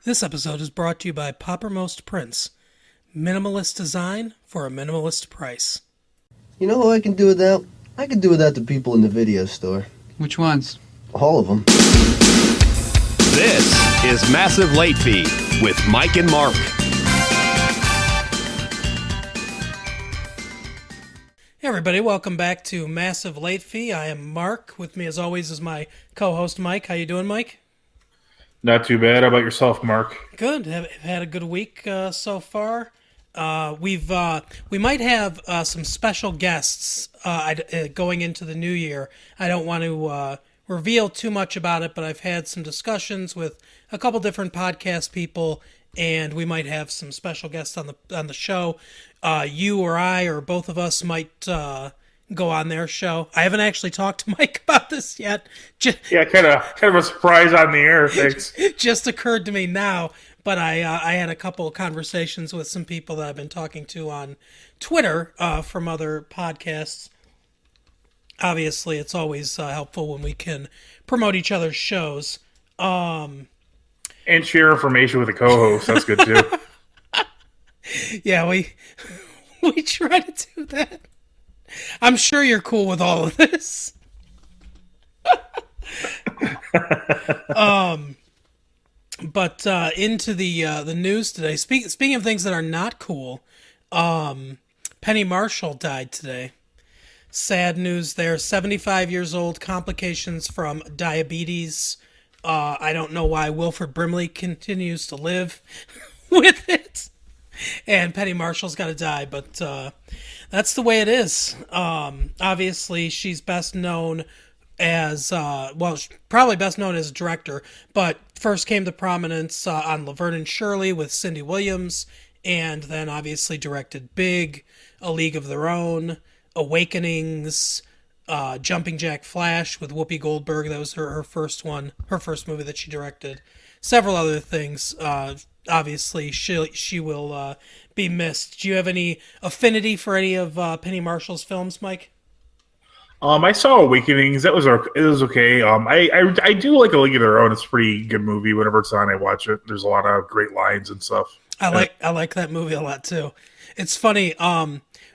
This episode is brought to you by Poppermost Prints. Minimalist design for a minimalist price. You know who I can do without? I can do without the people in the video store. Which ones? All of them. This is Massive Late Fee with Mike and Mark. Hey everybody, welcome back to Massive Late Fee. I am Mark. With me as always is my co-host Mike. How you doing, Mike? Not too bad. How about yourself, Mark? Good. Have had a good week so far. We might have some special guests going into the new year. I don't want to reveal too much about it, but I've had some discussions with a couple different podcast people, and we might have some special guests on the show. You or I or both of us might go on their show. I haven't actually talked to Mike about this yet. Yeah, kind of a surprise on the air. Thanks. Just occurred to me now, but I had a couple of conversations with some people that I've been talking to on Twitter from other podcasts. Obviously, it's always helpful when we can promote each other's shows. And share information with the co-host. That's good too. Yeah, we try to do that. I'm sure you're cool with all of this. But into the news today. Speaking of things that are not cool, Penny Marshall died today. Sad news there. 75 years old, complications from diabetes. I don't know why Wilford Brimley continues to live with it. And Penny Marshall's got to die, but that's the way it is. Obviously, she's best known as, probably best known as a director, but first came to prominence on Laverne and Shirley with Cindy Williams, and then obviously directed Big, A League of Their Own, Awakenings, Jumping Jack Flash with Whoopi Goldberg. That was her first one, her first movie that she directed. Several other things. Obviously, she will be missed. Do you have any affinity for any of Penny Marshall's films, Mike? I saw Awakenings. It was okay. I do like A League of Their Own. It's a pretty good movie. Whenever it's on, I watch it. There's a lot of great lines and stuff. I like that movie a lot too. It's funny.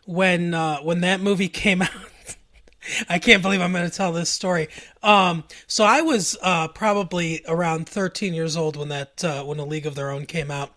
When that movie came out. I can't believe I'm going to tell this story. So I was probably around 13 years old when when A League of Their Own came out,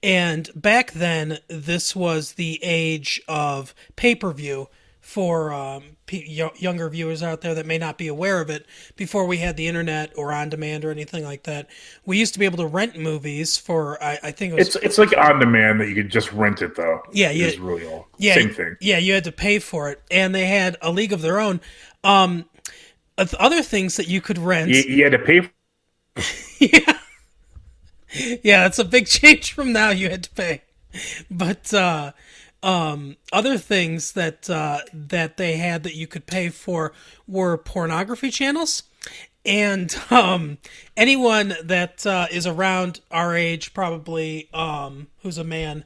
and back then this was the age of pay-per-view for younger viewers out there that may not be aware of it. Before we had the internet or on demand or anything like that, we used to be able to rent movies for I think it was it's like on demand that you could just rent it though. Yeah, it's really all same thing. Yeah, you had to pay for it, and they had A League of Their Own. Other things that you could rent. You had to pay. Yeah, yeah, that's a big change from now. You had to pay, but other things that they had that you could pay for were pornography channels, and anyone that is around our age, probably who's a man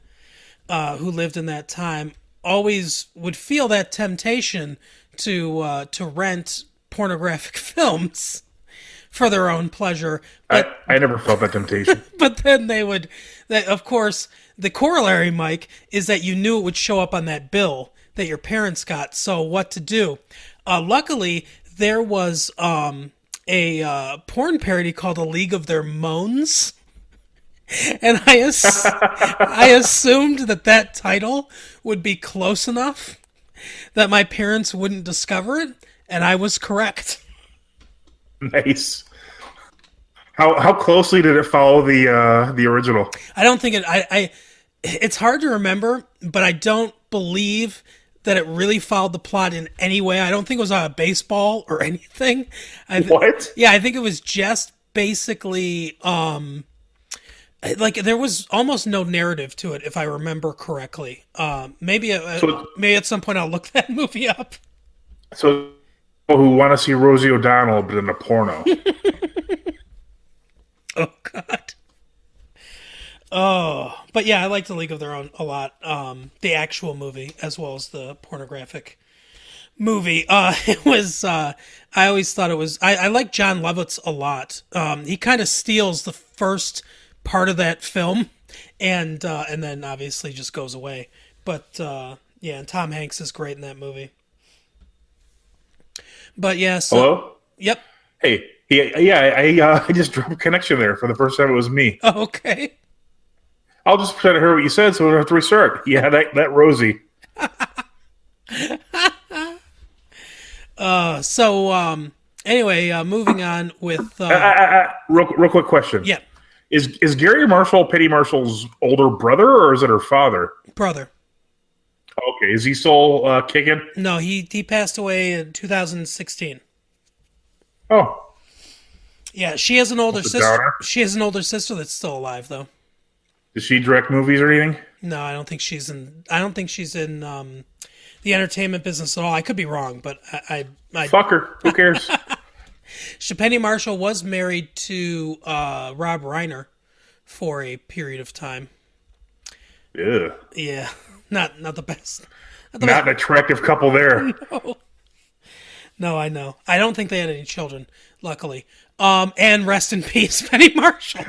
who lived in that time, always would feel that temptation to rent pornographic films for their own pleasure. But I never felt that temptation. but then of course, the corollary, Mike, is that you knew it would show up on that bill that your parents got. So what to do? Luckily, there was a porn parody called A League of Their Moans. And I assumed that title would be close enough that my parents wouldn't discover it, and I was correct. Nice. How closely did it follow the original? I don't think it. It's hard to remember, but I don't believe that it really followed the plot in any way. I don't think it was on a baseball or anything. What? Yeah, I think it was just basically like there was almost no narrative to it, if I remember correctly. Maybe at some point I'll look that movie up. So, people who want to see Rosie O'Donnell, but in a porno. Oh God. Oh, but yeah, I like The League of Their Own a lot. The actual movie as well as the pornographic movie. It was. I always thought it was. I like John Lovitz a lot. He kind of steals the first part of that film, and then obviously just goes away. But yeah, and Tom Hanks is great in that movie. But yeah, so Hello? yep. Hey, I just dropped a connection there. For the first time, it was me. Okay. I'll just pretend I heard what you said, so we don't have to restart. Yeah, that Rosie. Anyway, moving on with Real quick question. yeah, Is Gary Marshall Penny Marshall's older brother, or is it her father? brother. Okay, is he still kicking? No, he passed away in 2016. Oh, Yeah, she has an older That's a sister. downer. She has an older sister that's still alive, though. does she direct movies or anything? No, I don't think she's in. I don't think she's in the entertainment business at all. I could be wrong, but Fuck her. Who cares? Penny Marshall was married to Rob Reiner for a period of time. Yeah, Yeah, not the best. not an attractive couple there. No, I know. I don't think they had any children, luckily. And rest in peace, Penny Marshall.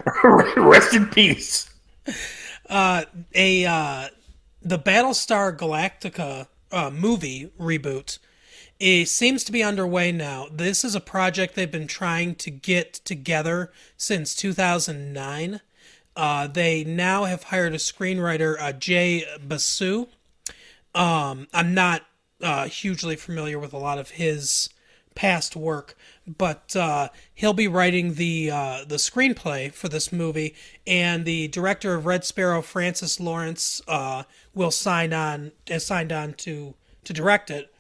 Rest in peace. The Battlestar Galactica movie reboot, it seems to be underway now. This is a project they've been trying to get together since 2009. They now have hired a screenwriter, Jay Basu. I'm not hugely familiar with a lot of his past work, but he'll be writing the screenplay for this movie, and the director of Red Sparrow, Francis Lawrence, will signed on to direct it.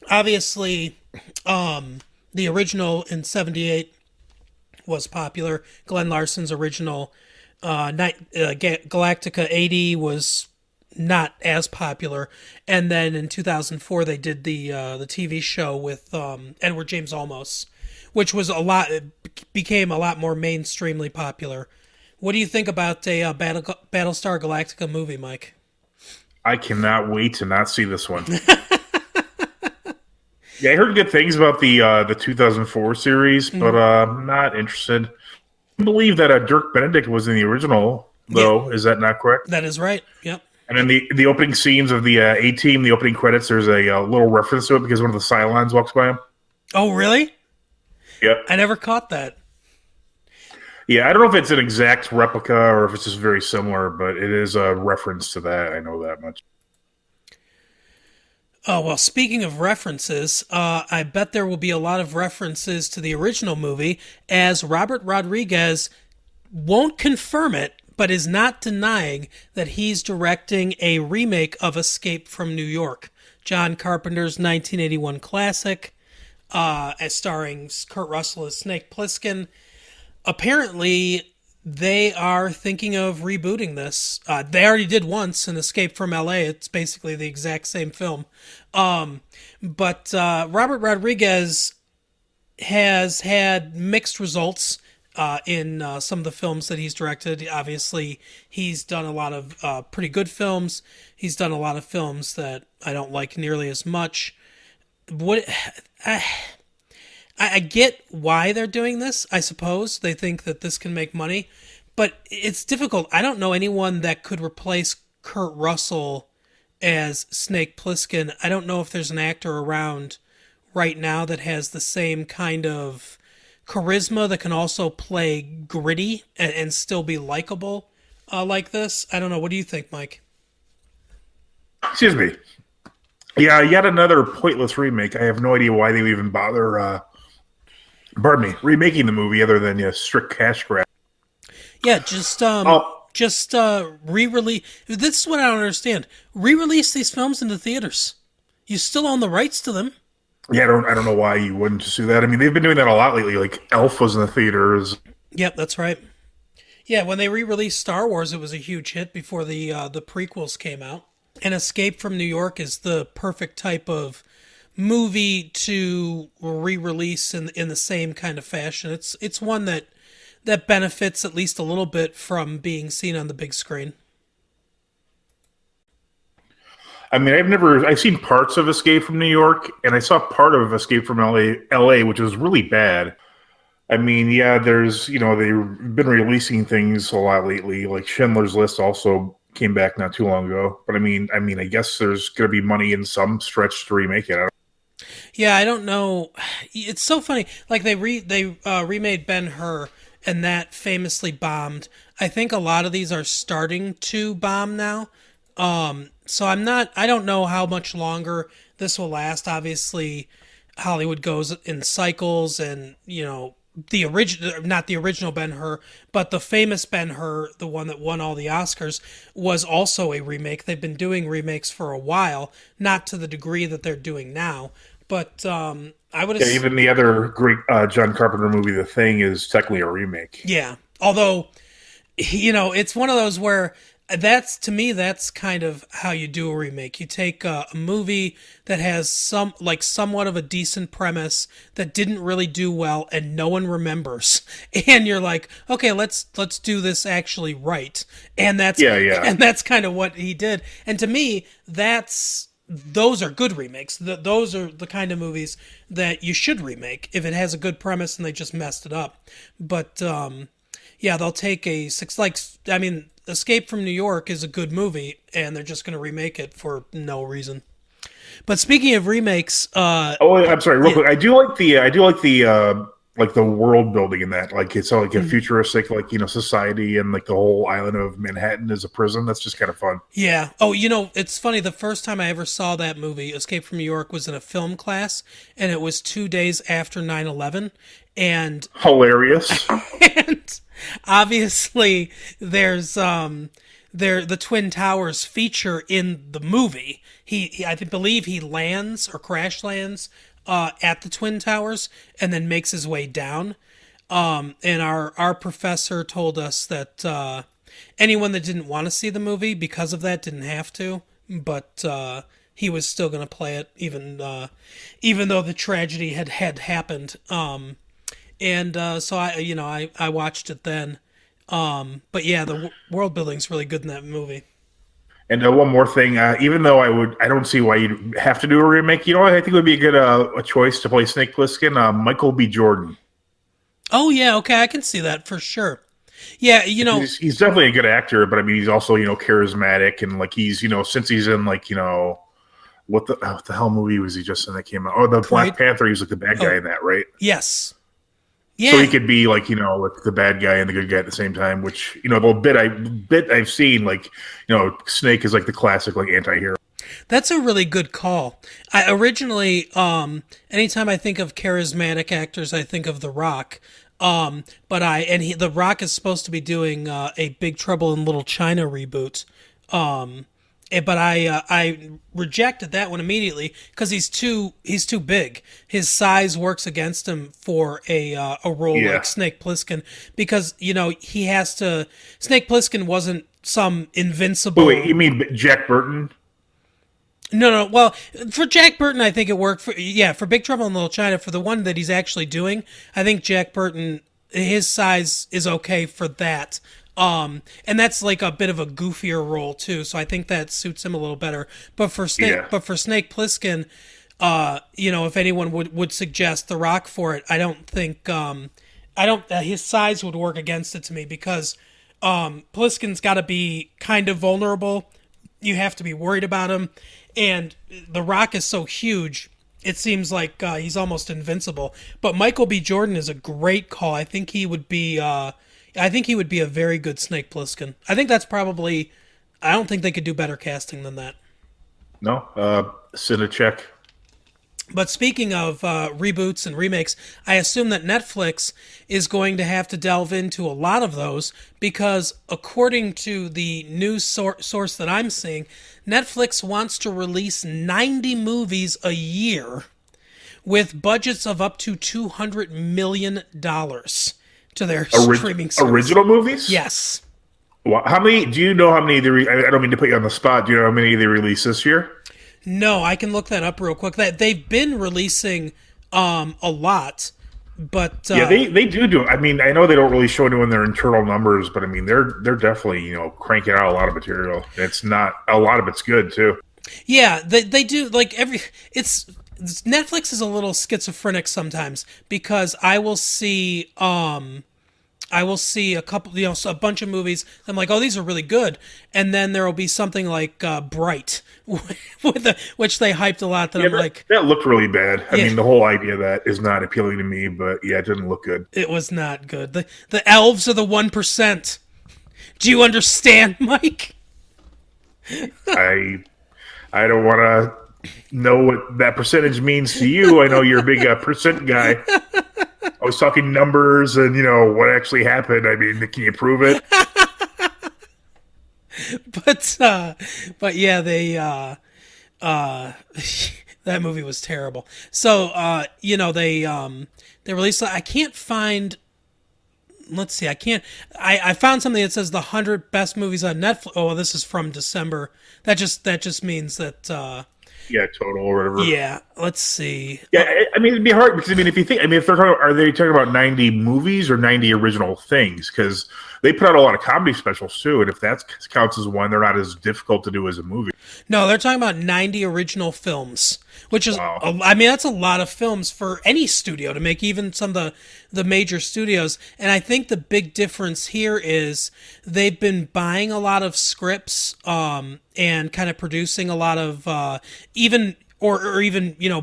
Obviously, the original in '78 was popular. Glenn Larson's original Galactica 80 was not as popular, and then in 2004 they did the TV show with Edward James Olmos, which was became a lot more mainstreamly popular. What do you think about a Battlestar Galactica movie, Mike? I cannot wait to not see this one. Yeah, I heard good things about the 2004 series, but I'm not interested. I believe that Dirk Benedict was in the original, though. Yeah. Is that not correct? That is right. Yep. And in the opening scenes of the A-Team, the opening credits, there's a little reference to it because one of the Cylons walks by him. Oh, really? Yep. I never caught that. Yeah, I don't know if it's an exact replica or if it's just very similar, but it is a reference to that. I know that much. Oh, well, speaking of references, I bet there will be a lot of references to the original movie, as Robert Rodriguez won't confirm it, but is not denying that he's directing a remake of Escape from New York, John Carpenter's 1981 classic, starring Kurt Russell as Snake Plissken. Apparently, they are thinking of rebooting this. They already did once in Escape from LA. It's basically the exact same film. But Robert Rodriguez has had mixed results in some of the films that he's directed. Obviously, he's done a lot of pretty good films. He's done a lot of films that I don't like nearly as much. I get why they're doing this, I suppose. They think that this can make money. But it's difficult. I don't know anyone that could replace Kurt Russell as Snake Plissken. I don't know if there's an actor around right now that has the same kind of charisma that can also play gritty and still be likable like this. I don't know. What do you think, Mike? Excuse me. Yeah, yet another pointless remake. I have no idea why they would even bother remaking the movie other than strict cash grab. Yeah, just re-release. This is what I don't understand. Re-release these films into theaters. You still own the rights to them. Yeah, I don't know why you wouldn't just do that. I mean, they've been doing that a lot lately. Like Elf was in the theaters. Yep, that's right. Yeah, when they re-released Star Wars, it was a huge hit before the prequels came out. And Escape from New York is the perfect type of movie to re-release in the same kind of fashion. It's one that benefits at least a little bit from being seen on the big screen. I mean, I've seen parts of Escape from New York, and I saw part of Escape from LA, which was really bad. I mean, yeah, there's they've been releasing things a lot lately. Like Schindler's List also came back not too long ago. But I guess there's going to be money in some stretch to remake it. Yeah, I don't know. It's so funny. Like they remade Ben-Hur, and that famously bombed. I think a lot of these are starting to bomb now. So I don't know how much longer this will last. Obviously, Hollywood goes in cycles, and the original, not the original Ben-Hur, but the famous Ben-Hur, the one that won all the Oscars, was also a remake. They've been doing remakes for a while, not to the degree that they're doing now, but I would. Yeah, even the other great John Carpenter movie, The Thing, is technically a remake. Yeah, although it's one of those where to me that's kind of how you do a remake. You take a movie that has somewhat of a decent premise that didn't really do well and no one remembers, and you're like, okay, let's do this actually right. And that's and that's kind of what he did. And to me, those are good remakes. Those are the kind of movies that you should remake if it has a good premise and they just messed it up. But yeah, they'll take Escape from New York is a good movie, and they're just going to remake it for no reason. But speaking of remakes, I'm sorry, real quick. I do like the world building in that. Like it's all like a futuristic, society, and like the whole island of Manhattan is a prison. That's just kind of fun. Yeah. Oh, it's funny. The first time I ever saw that movie, Escape from New York, was in a film class, and it was 2 days after 9/11, and hilarious. And obviously, there's the Twin Towers feature in the movie. I believe he lands or crash lands at the Twin Towers and then makes his way down. And our professor told us that anyone that didn't want to see the movie because of that didn't have to, but he was still going to play it even though the tragedy had happened. So I watched it then. But yeah, the world building's really good in that movie. And one more thing, even though I don't see why you'd have to do a remake. I think it would be a good a choice to play Snake Plissken, Michael B. Jordan. Oh yeah, okay, I can see that for sure. Yeah, he's definitely a good actor, but I mean, he's also charismatic, and like he's since he's in what the hell movie was he just in that came out? Oh, the Black Panther. He was like the bad guy in that, right? Yes. Yeah. So he could be like the bad guy and the good guy at the same time. Which the bit I've seen, Snake is like the classic anti-hero. That's a really good call. I originally, anytime I think of charismatic actors, I think of The Rock. The Rock is supposed to be doing a Big Trouble in Little China reboot. But I rejected that one immediately because he's too big. His size works against him for a role like Snake Plissken because he has to. Snake Plissken wasn't some invincible. Wait, you mean Jack Burton? No. Well, for Jack Burton, I think it worked for Big Trouble in Little China. For the one that he's actually doing, I think Jack Burton, his size is okay for that. And that's like a bit of a goofier role too, so I think that suits him a little better. But for Snake Plissken, if anyone would suggest The Rock for it, I don't think his size would work against it to me because Plissken's got to be kind of vulnerable. You have to be worried about him, and The Rock is so huge. It seems like he's almost invincible. But Michael B. Jordan is a great call. I think he would be a very good Snake Plissken. I think that's probably. I don't think they could do better casting than that. No, Cinecheck. But speaking of reboots and remakes, I assume that Netflix is going to have to delve into a lot of those because, according to the news source that I'm seeing, Netflix wants to release 90 movies a year with budgets of up to $200 million to their streaming service. Original movies? Yes. Well, how many? Do you know how many? I don't mean to put you on the spot. Do you know how many they released this year? No, I can look that up real quick. That they've been releasing a lot, but yeah, they do. I mean, I know they don't really show anyone their internal numbers, but I mean, they're definitely cranking out a lot of material. It's not a lot of it's good too. Yeah, they do. Like Netflix is a little schizophrenic sometimes because I will see a couple, a bunch of movies. I'm like, oh, these are really good, and then there will be something like Bright, which they hyped a lot. That Yeah, I'm like, that looked really bad. I Yeah. mean, the whole idea of that is not appealing to me, but yeah, it didn't look good. it was not good. The elves are the 1%. Do you understand, Mike? I I don't want to know what that percentage means to you. I know you're a big percent guy. I was talking numbers and what actually happened. I mean, can you prove it? But yeah, they that movie was terrible. So they released. I can't find. Let's see. I found something that says the 100 best movies on Netflix. Oh, well, this is from December. That just means that. Yeah, total or whatever. Yeah. Let's see. Yeah, I mean, it'd be hard because if you think, if they're talking, are they talking about 90 movies or 90 original things? Because they put out a lot of comedy specials too, and if that counts as one, they're not as difficult to do as a movie. No, they're talking about 90 original films, which is, Wow. I mean, that's a lot of films for any studio to make, even some of the major studios. And I think the big difference here is they've been buying a lot of scripts, and kind of producing a lot of, even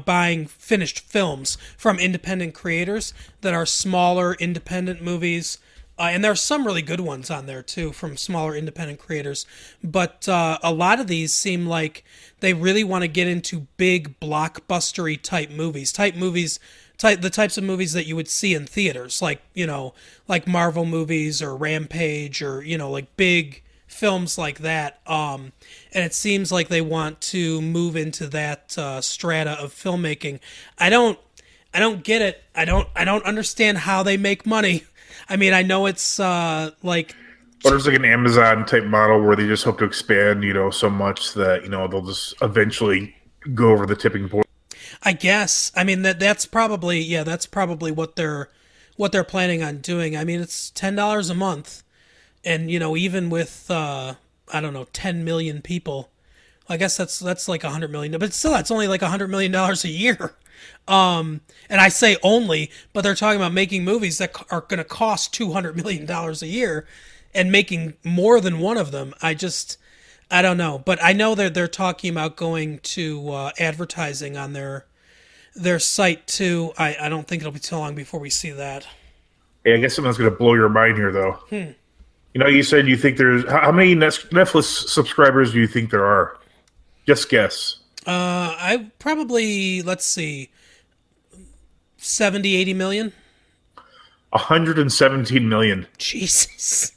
buying finished films from independent creators that are smaller independent movies. And there are some really good ones on there too from smaller independent creators. But a lot of these seem like they really want to get into big blockbustery type movies, the types of movies that you would see in theaters, like Marvel movies or Rampage or like big films like that. And it seems like they want to move into that strata of filmmaking. I don't get it. I don't understand how they make money. I mean, I know it's like, But there's like an Amazon type model where they just hope to expand, so much that they'll just eventually go over the tipping point. I guess. I mean that's probably what they're planning on doing. I mean, it's $10 a month, and even with I don't know, 10 million people, I guess that's like 100 million, but still that's only like $100 million a year. And I say only, but they're talking about making movies that are going to cost $200 million a year and making more than one of them. I don't know, but I know they're talking about going to advertising on their site too. I don't think it'll be too long before we see that. Hey, I guess something's going to blow your mind here, though. You said you think there's how many Netflix subscribers do you think there are? Just guess. I probably, let's see, 70, 80 million. 117 million. Jesus.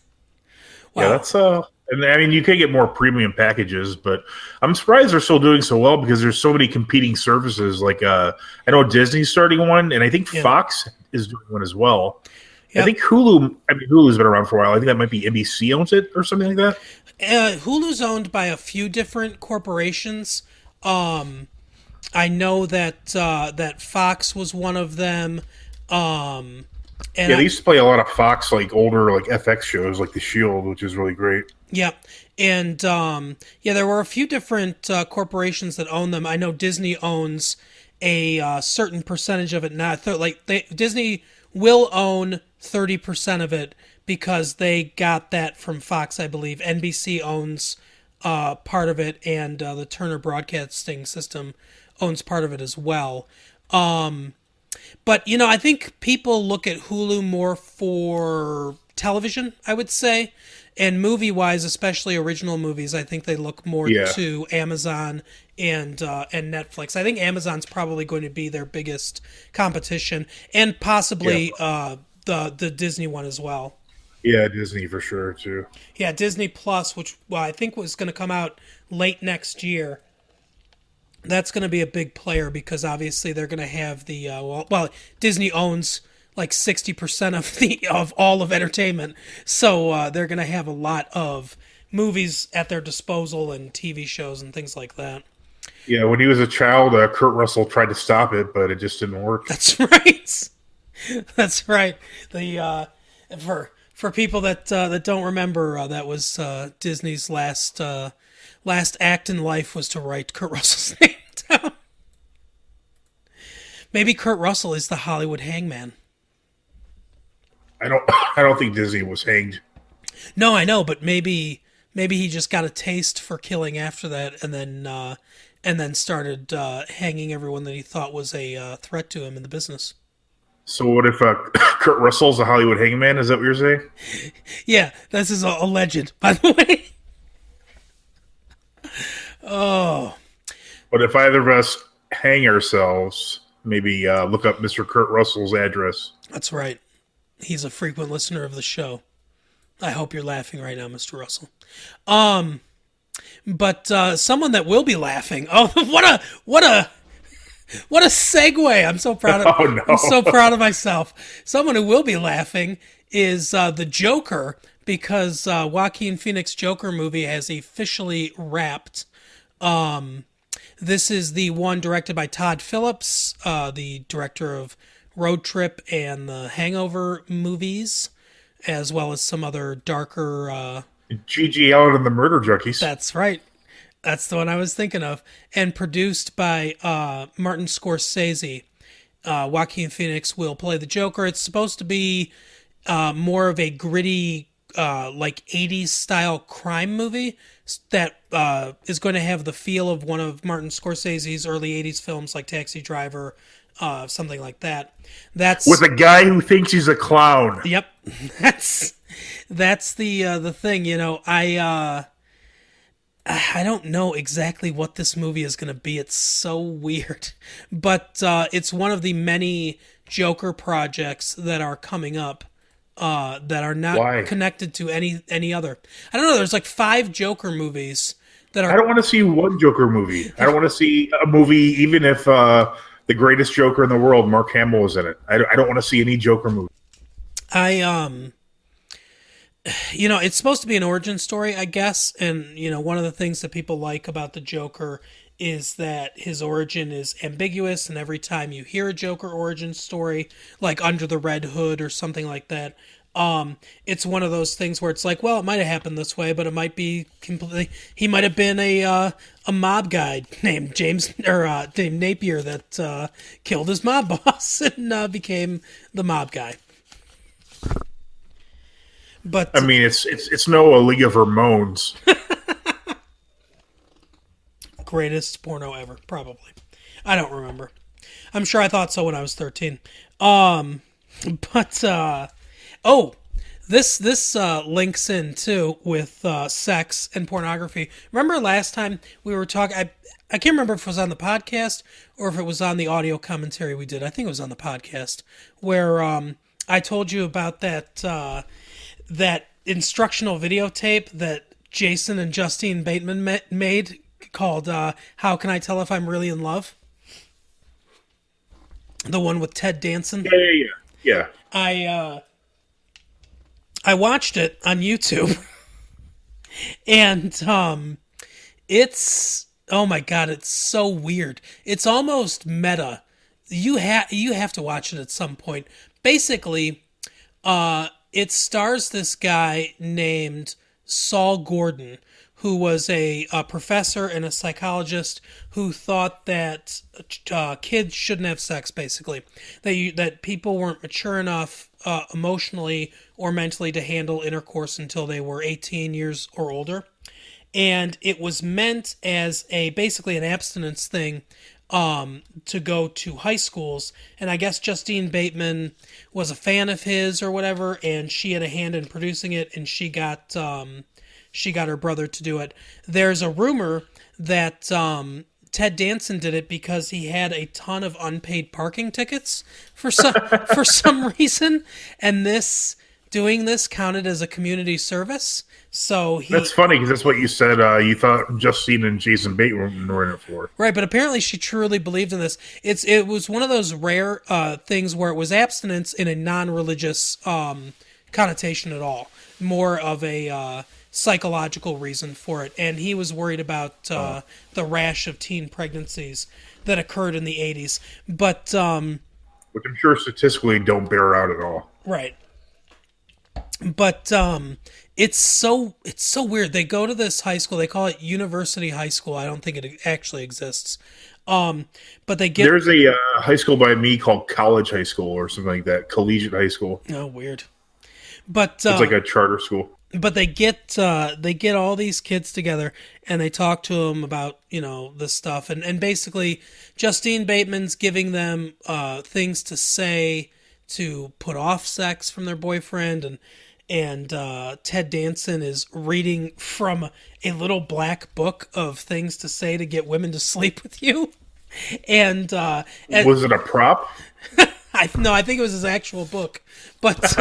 Wow. Yeah, that's and I mean you can get more premium packages, but I'm surprised they're still doing so well because there's so many competing services. Like I know Disney's starting one, and I think Fox is doing one as well. Yep. I think Hulu. I mean, Hulu's been around for a while. I think that might be NBC owns it or something like that. Hulu's owned by a few different corporations. I know that Fox was one of them. And they used to play a lot of Fox, like older, like FX shows, like The Shield, which is really great. Yeah, and there were a few different corporations that own them. I know Disney owns a certain percentage of it now. Disney will own 30% of it because they got that from Fox, I believe. NBC owns part of it, and the Turner Broadcasting System owns part of it as well. But I think people look at Hulu more for television, I would say, and movie-wise, especially original movies. I think they look more to Amazon and Netflix. I think Amazon's probably going to be their biggest competition, and possibly the Disney one as well. Yeah, Disney for sure too. Yeah, Disney Plus, which I think was going to come out late next year. That's going to be a big player because obviously they're going to have the Disney owns like 60% of all of entertainment, so they're going to have a lot of movies at their disposal and TV shows and things like that. Yeah, when he was a child, Kurt Russell tried to stop it, but it just didn't work. That's right. That's right. The for people that don't remember, that was Disney's last act in life was to write Kurt Russell's name down. Maybe Kurt Russell is the Hollywood hangman. I don't think Disney was hanged. No, I know, but maybe he just got a taste for killing after that, and then started hanging everyone that he thought was a threat to him in the business. So what if Kurt Russell's a Hollywood hangman? Is that what you're saying? Yeah, this is a legend, by the way. Oh. But if either of us hang ourselves, maybe look up Mr. Kurt Russell's address. That's right. He's a frequent listener of the show. I hope you're laughing right now, Mr. Russell. But someone that will be laughing. Oh, what a segue! I'm so proud of. Oh, no. I'm so proud of myself. Someone who will be laughing is the Joker, because Joaquin Phoenix Joker movie has officially wrapped. This is the one directed by Todd Phillips, the director of Road Trip and the Hangover movies, as well as some other darker. G.G. Allen and the Murder Junkies. That's right. That's the one I was thinking of. And produced by Martin Scorsese. Joaquin Phoenix will play the Joker. It's supposed to be more of a gritty, like 80s style crime movie that is going to have the feel of one of Martin Scorsese's early 80s films like Taxi Driver, something like that. That's with a guy who thinks he's a clown. Yep. That's the thing, you know. I don't know exactly what this movie is going to be. It's so weird. But it's one of the many Joker projects that are coming up that are not connected to any other. I don't know. There's like 5 Joker movies that are. I don't want to see one Joker movie. I don't want to see a movie, even if the greatest Joker in the world, Mark Hamill, is in it. I don't want to see any Joker movie. You know, it's supposed to be an origin story, I guess. And, you know, one of the things that people like about the Joker is that his origin is ambiguous. And every time you hear a Joker origin story, like Under the Red Hood or something like that, it's one of those things where it's like, well, it might have happened this way, but it might be completely. He might have been a mob guy named named Napier that killed his mob boss and became the mob guy. But I mean, it's no A League of Her Moans. Greatest porno ever, probably. I don't remember. I'm sure I thought so when I was 13. This links in too with sex and pornography. Remember last time we were talking? I can't remember if it was on the podcast or if it was on the audio commentary we did. I think it was on the podcast where I told you about that instructional videotape that Jason and Justine Bateman made called How Can I Tell If I'm Really in Love? The one with Ted Danson. Yeah. I watched it on YouTube and it's, oh my God, it's so weird. It's almost meta. You have to watch it at some point. Basically, it stars this guy named Saul Gordon, who was a professor and a psychologist who thought that kids shouldn't have sex, basically. That people weren't mature enough emotionally or mentally to handle intercourse until they were 18 years or older. And it was meant as basically an abstinence thing to go to high schools, and I guess Justine Bateman was a fan of his or whatever, and she had a hand in producing it, and she got her brother to do it. There's a rumor that Ted Danson did it because he had a ton of unpaid parking tickets for some reason, and doing this counted as a community service. So that's funny because that's what you said. You thought Justine and Jason Bateman were in it for, right? But apparently, she truly believed in this. It was one of those rare things where it was abstinence in a non-religious connotation at all, more of a psychological reason for it. And he was worried about the rash of teen pregnancies that occurred in the 80s, but which I'm sure statistically don't bear out at all, right? But it's so weird. They go to this high school. They call it University High School. I don't think it actually exists. But they get There's a high school by me called College High School or something like that. Collegiate High School. oh weird. But It's like a charter school. but they get all these kids together and they talk to them about this stuff and basically Justine Bateman's giving them things to say to put off sex from their boyfriend and Ted Danson is reading from a little black book of things to say to get women to sleep with you. And Was it a prop? I think it was his actual book. But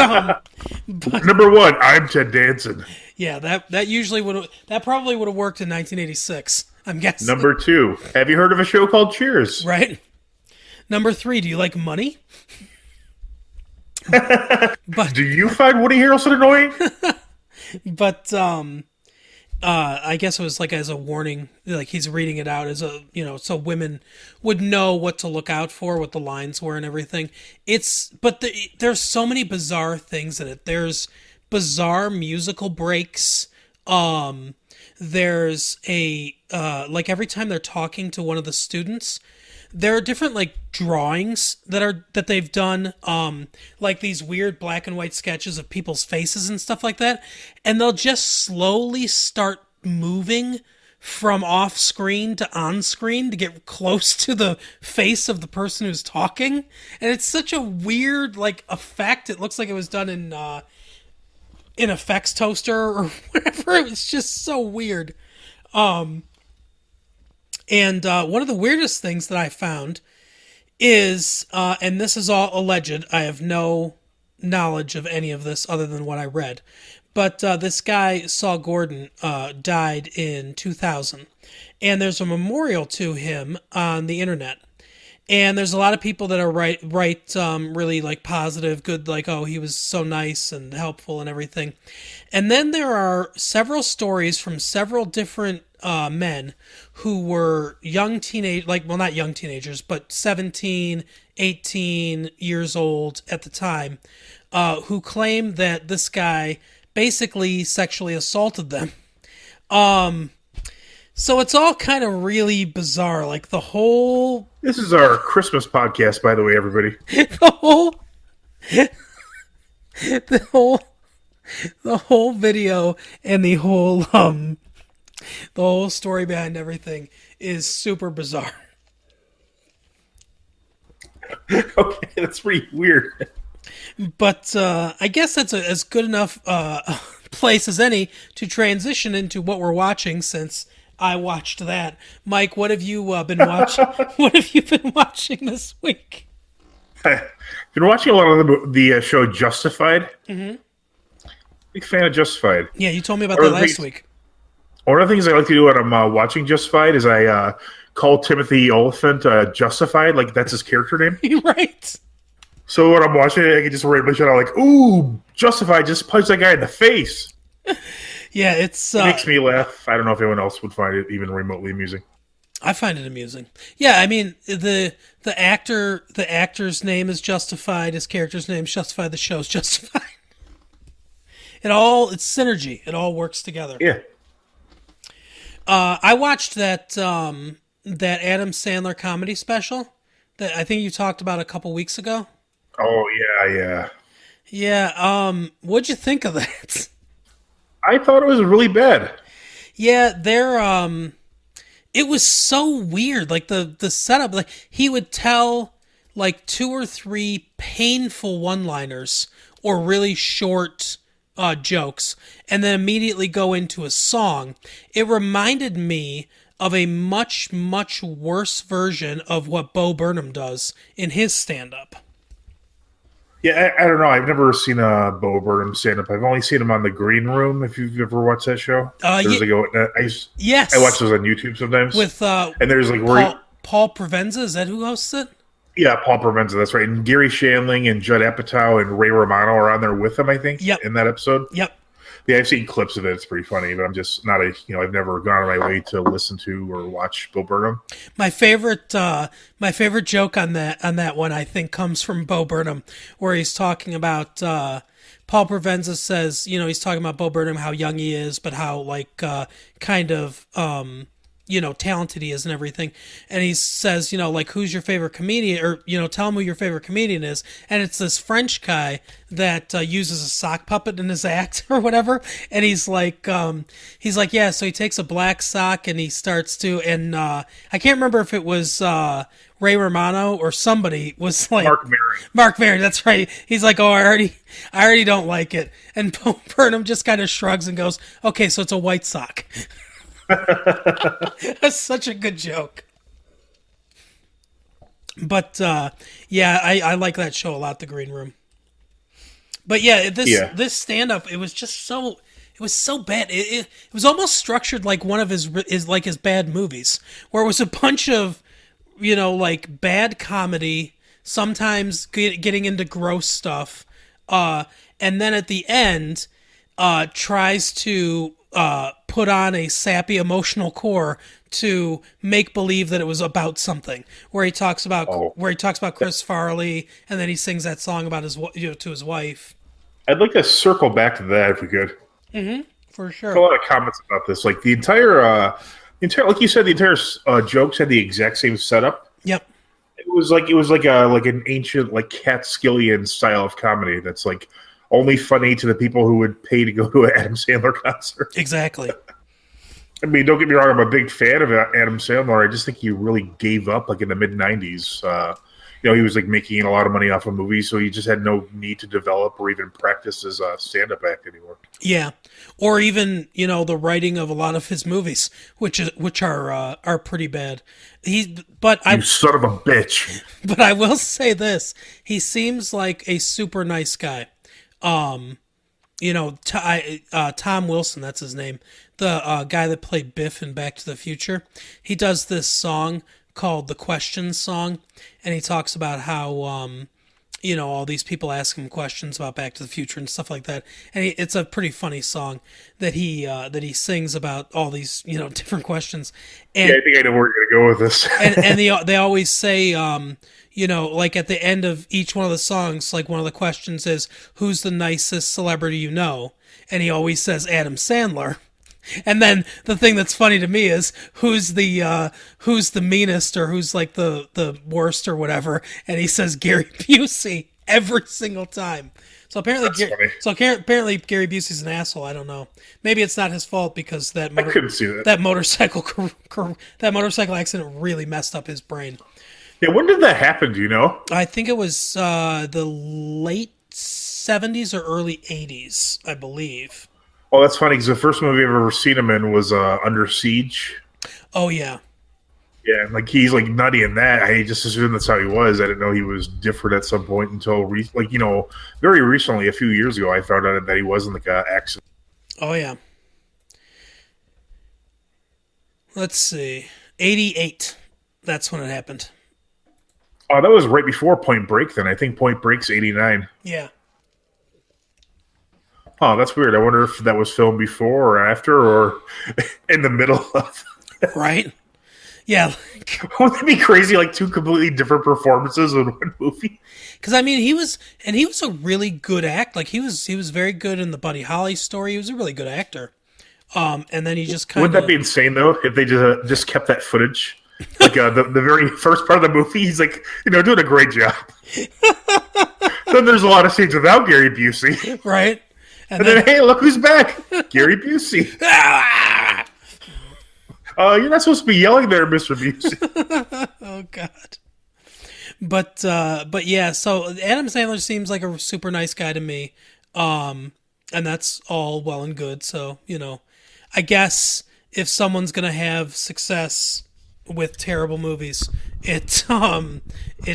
Number one, I'm Ted Danson. yeah, that probably would have worked in 1986. I'm guessing. Number two, have you heard of a show called Cheers? Right. Number 3, do you like money? Do you find Woody Harrelson annoying? But I guess it was like as a warning, like he's reading it out as a so women would know what to look out for, what the lines were, and everything. There's so many bizarre things in it. There's bizarre musical breaks. There's a like every time they're talking to one of the students, there are different like drawings that they've done, like these weird black and white sketches of people's faces and stuff like that, and they'll just slowly start moving from off screen to on screen to get close to the face of the person who's talking, and it's such a weird like effect. It looks like it was done in Effects Toaster or whatever. It's just so weird. And one of the weirdest things that I found is, and this is all alleged, I have no knowledge of any of this other than what I read, but this guy, Saul Gordon, died in 2000, and there's a memorial to him on the internet. And there's a lot of people that are write really like positive, good, like, oh, he was so nice and helpful and everything. And then there are several stories from several different men who were young teenage, like, well, not young teenagers, but 17, 18 years old at the time, who claimed that this guy basically sexually assaulted them. So it's all kind of really bizarre. Like the whole, This is our Christmas podcast, by the way, everybody. the whole video and the whole story behind everything is super bizarre. Okay, that's pretty weird. But I guess that's as good enough place as any to transition into what we're watching, since I watched that. Mike, what have you been watching? What have you been watching this week? I've been watching a lot of the show Justified. Mm-hmm. Big fan of Justified. Yeah, you told me about that last week. One of the things I like to do when I'm watching Justified is I call Timothy Oliphant Justified, like that's his character name. Right. So when I'm watching it, I can just randomly shout out like, "Ooh, Justified! Just punch that guy in the face." Yeah, it makes me laugh. I don't know if anyone else would find it even remotely amusing. I find it amusing. Yeah, I mean the actor's name is Justified. His character's name is Justified. The show's Justified. It's synergy. It all works together. Yeah. I watched that Adam Sandler comedy special that I think you talked about a couple weeks ago. Oh yeah. Yeah. What'd you think of that? I thought it was really bad. Yeah, it was so weird. Like the setup, like he would tell like 2 or 3 painful one-liners or really short jokes, and then immediately go into a song. It reminded me of a much, much worse version of what Bo Burnham does in his stand-up. Yeah, I don't know. I've never seen Bo Burnham stand up. I've only seen him on The Green Room. If you've ever watched that show, Yes, I watch those on YouTube sometimes. With and there's like Paul Provenza. Is that who hosts it? Yeah, Paul Provenza. That's right. And Gary Shandling and Judd Apatow and Ray Romano are on there with him. I think. Yep. In that episode. Yep. Yeah, I've seen clips of it. It's pretty funny, but I'm just not a I've never gone out of my way to listen to or watch Bo Burnham. My favorite joke on that one, I think, comes from Bo Burnham, where he's talking about Paul Provenza says, he's talking about Bo Burnham, how young he is, but how kind of talented he is and everything. And he says, who's your favorite comedian, or tell him who your favorite comedian is. And it's this French guy that uses a sock puppet in his act or whatever. And he's like, yeah. So he takes a black sock and he starts to, and I can't remember if it was Ray Romano or somebody was like Mark Maron. That's right. He's like, oh, I already don't like it. And Bo Burnham just kind of shrugs and goes, okay, so it's a white sock. That's such a good joke. But yeah, I like that show a lot, The Green Room. But yeah, this stand up, it was so bad. It was almost structured like one of his bad movies, where it was a bunch of bad comedy, sometimes getting into gross stuff, and then at the end tries to put on a sappy emotional core to make believe that it was about something. Where he talks about Chris Farley, and then he sings that song about his to his wife. I'd like to circle back to that if we could. Mm-hmm. For sure. A lot of comments about this. Like the entire, like you said, the entire jokes had the exact same setup. Yep. It was like an ancient Catskillian style of comedy that's like only funny to the people who would pay to go to an Adam Sandler concert. Exactly. I mean, don't get me wrong, I'm a big fan of Adam Sandler. I just think he really gave up in the mid-90s. He was making a lot of money off of movies, so he just had no need to develop or even practice his stand-up act anymore. Yeah. Or even, the writing of a lot of his movies, which are pretty bad. You son of a bitch. But I will say this. He seems like a super nice guy. Tom Wilson, that's his name, the guy that played Biff in Back to the Future. He does this song called the Questions Song, and he talks about how all these people ask him questions about Back to the Future and stuff like that. And it's a pretty funny song that he sings about all these different questions. And I think I know where you're gonna go with this. and they always say at the end of each one of the songs, one of the questions is, who's the nicest celebrity you know? And he always says Adam Sandler. And then the thing that's funny to me is who's the meanest, or who's the worst or whatever, and he says Gary Busey every single time. So apparently apparently Gary Busey's an asshole. I don't know. Maybe it's not his fault, because I couldn't see that. That motorcycle accident really messed up his brain. Yeah, when did that happen? Do you know? I think it was the late 70s or early 80s, I believe. Oh, that's funny, because the first movie I've ever seen him in was Under Siege. Oh, yeah. Yeah, he's nutty in that. I just assumed that's how he was. I didn't know he was different at some point until very recently, a few years ago, I found out that he wasn't an accident. Oh, yeah. Let's see. 88. That's when it happened. Oh, that was right before Point Break then. I think Point Break's 89. Yeah. Oh, that's weird. I wonder if that was filmed before or after, or in the middle of. Right? Yeah. Wouldn't that be crazy? Two completely different performances in one movie. Because he was a really good act. He was very good in the Buddy Holly story. He was a really good actor. And then he just Wouldn't that be insane though if they just kept that footage? The very first part of the movie, he's doing a great job. Then there's a lot of scenes without Gary Busey, right? And then hey, look who's back, Gary Busey. You're not supposed to be yelling there, Mr. Busey. Oh God. But yeah, so Adam Sandler seems like a super nice guy to me, and that's all well and good. So I guess if someone's gonna have success with terrible movies, it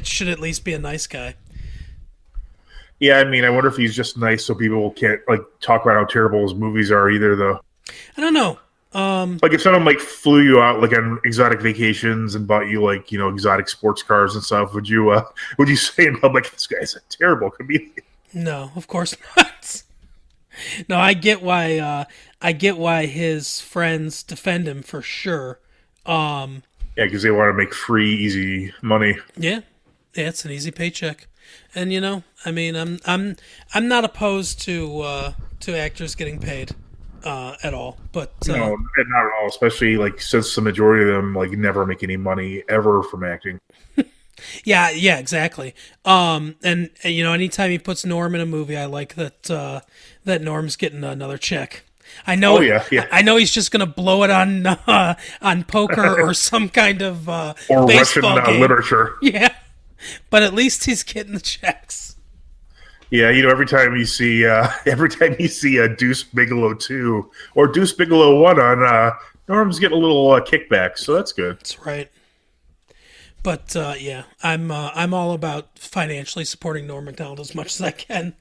should at least be a nice guy. Yeah, I mean, I wonder if he's just nice so people can't talk about how terrible his movies are either, though. I don't know. If someone flew you out on exotic vacations and bought you exotic sports cars and stuff, would you say in public, this guy's a terrible comedian? No, of course not. No, I get why. I get why his friends defend him for sure. Um, Yeah, because they want to make free, easy money. yeah, yeah, it's an easy paycheck, and I mean, I'm not opposed to actors getting paid, at all. But No, not at all. Especially like since the majority of them like never make any money ever from acting. yeah, yeah, exactly. And anytime he puts Norm in a movie, I like that Norm's getting another check. I know. Oh yeah, yeah. I know he's just gonna blow it on poker or some kind of Or Russian baseball game. literature. Yeah, but at least he's getting the checks. Yeah, every time you see a Deuce Bigelow 2 or Deuce Bigelow 1 on, Norm's getting a little kickback, so that's good. That's right. But yeah, I'm all about financially supporting Norm Macdonald as much as I can.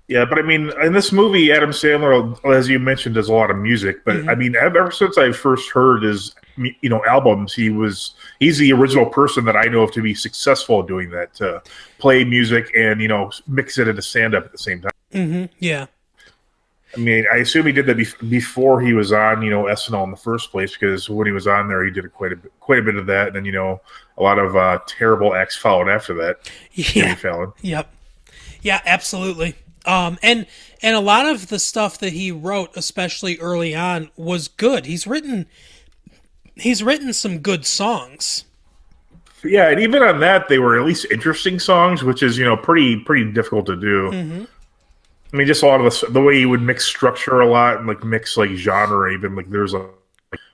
Yeah, but I mean, in this movie, Adam Sandler, as you mentioned, does a lot of music. But I mean, ever since I first heard his, albums, he's the original person that I know of to be successful at doing that, to play music and mix it into stand up at the same time. Mm-hmm. Yeah. I mean, I assume he did that before he was on, SNL in the first place, because when he was on there, he did quite a bit of that, and then a lot of terrible acts followed after that. Yeah. Jimmy Fallon. Yep. Yeah, absolutely. And a lot of the stuff that he wrote, especially early on, was good. He's written some good songs. Yeah, and even on that, they were at least interesting songs, which is pretty difficult to do. Mm-hmm. I mean, just a lot of the way he would mix structure a lot and like mix like genre, even like there's like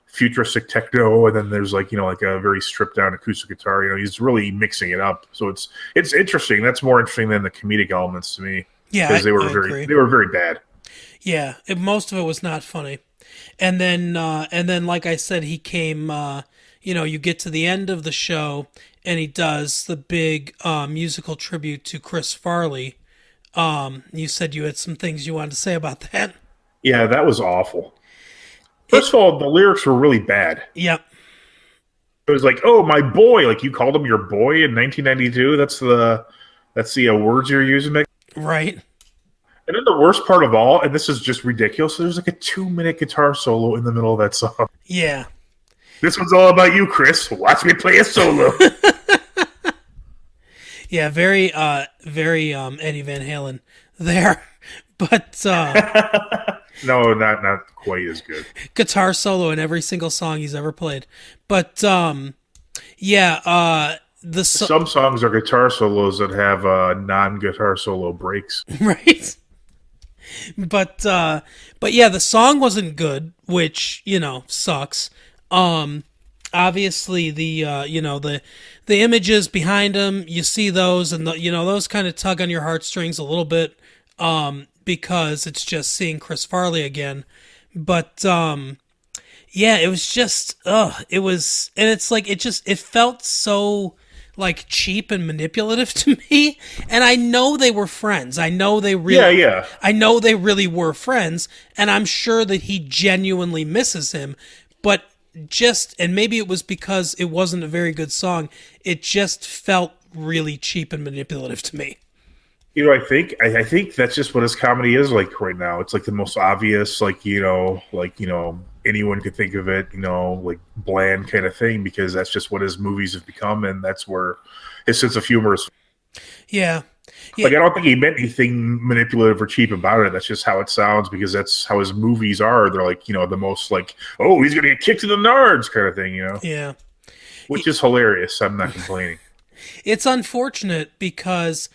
futuristic techno, and then there's like like a very stripped down acoustic guitar. He's really mixing it up, so it's interesting. That's more interesting than the comedic elements to me. Yeah, because I agree. they were very bad. Yeah, most of it was not funny. And then like I said, he came. You get to the end of the show, and he does the big musical tribute to Chris Farley. You said you had some things you wanted to say about that. Yeah, that was awful. First of all, the lyrics were really bad. Yep. It was like, "Oh, my boy!" Like you called him your boy in 1992. That's the words you're using. Right. And then the worst part of all, and this is just ridiculous, there's like a 2-minute guitar solo in the middle of that song. Yeah. This one's all about you, Chris. Watch me play a solo. Yeah, very Eddie Van Halen there. But No, not quite as good. guitar solo in every single song he's ever played. But yeah, Some songs are guitar solos that have non-guitar solo breaks. right. But yeah, the song wasn't good, which sucks. Obviously the the images behind him, you see those, and those kind of tug on your heartstrings a little bit, because it's just seeing Chris Farley again. But yeah, it was just it was, and it's like it felt so like cheap and manipulative to me. And I know they were friends. I know they really Yeah. I know they really were friends, and I'm sure that he genuinely misses him, but and maybe it was because it wasn't a very good song, it just felt really cheap and manipulative to me. I think that's just what his comedy is like right now. It's like the most obvious, anyone could think of it, like bland kind of thing, because that's just what his movies have become, and that's where his sense of humor is. Yeah. Like, I don't think he meant anything manipulative or cheap about it. That's just how it sounds, because that's how his movies are. They're like, the most like, oh, he's gonna get kicked in the nards kind of thing, Yeah. which is hilarious. I'm not complaining. It's unfortunate because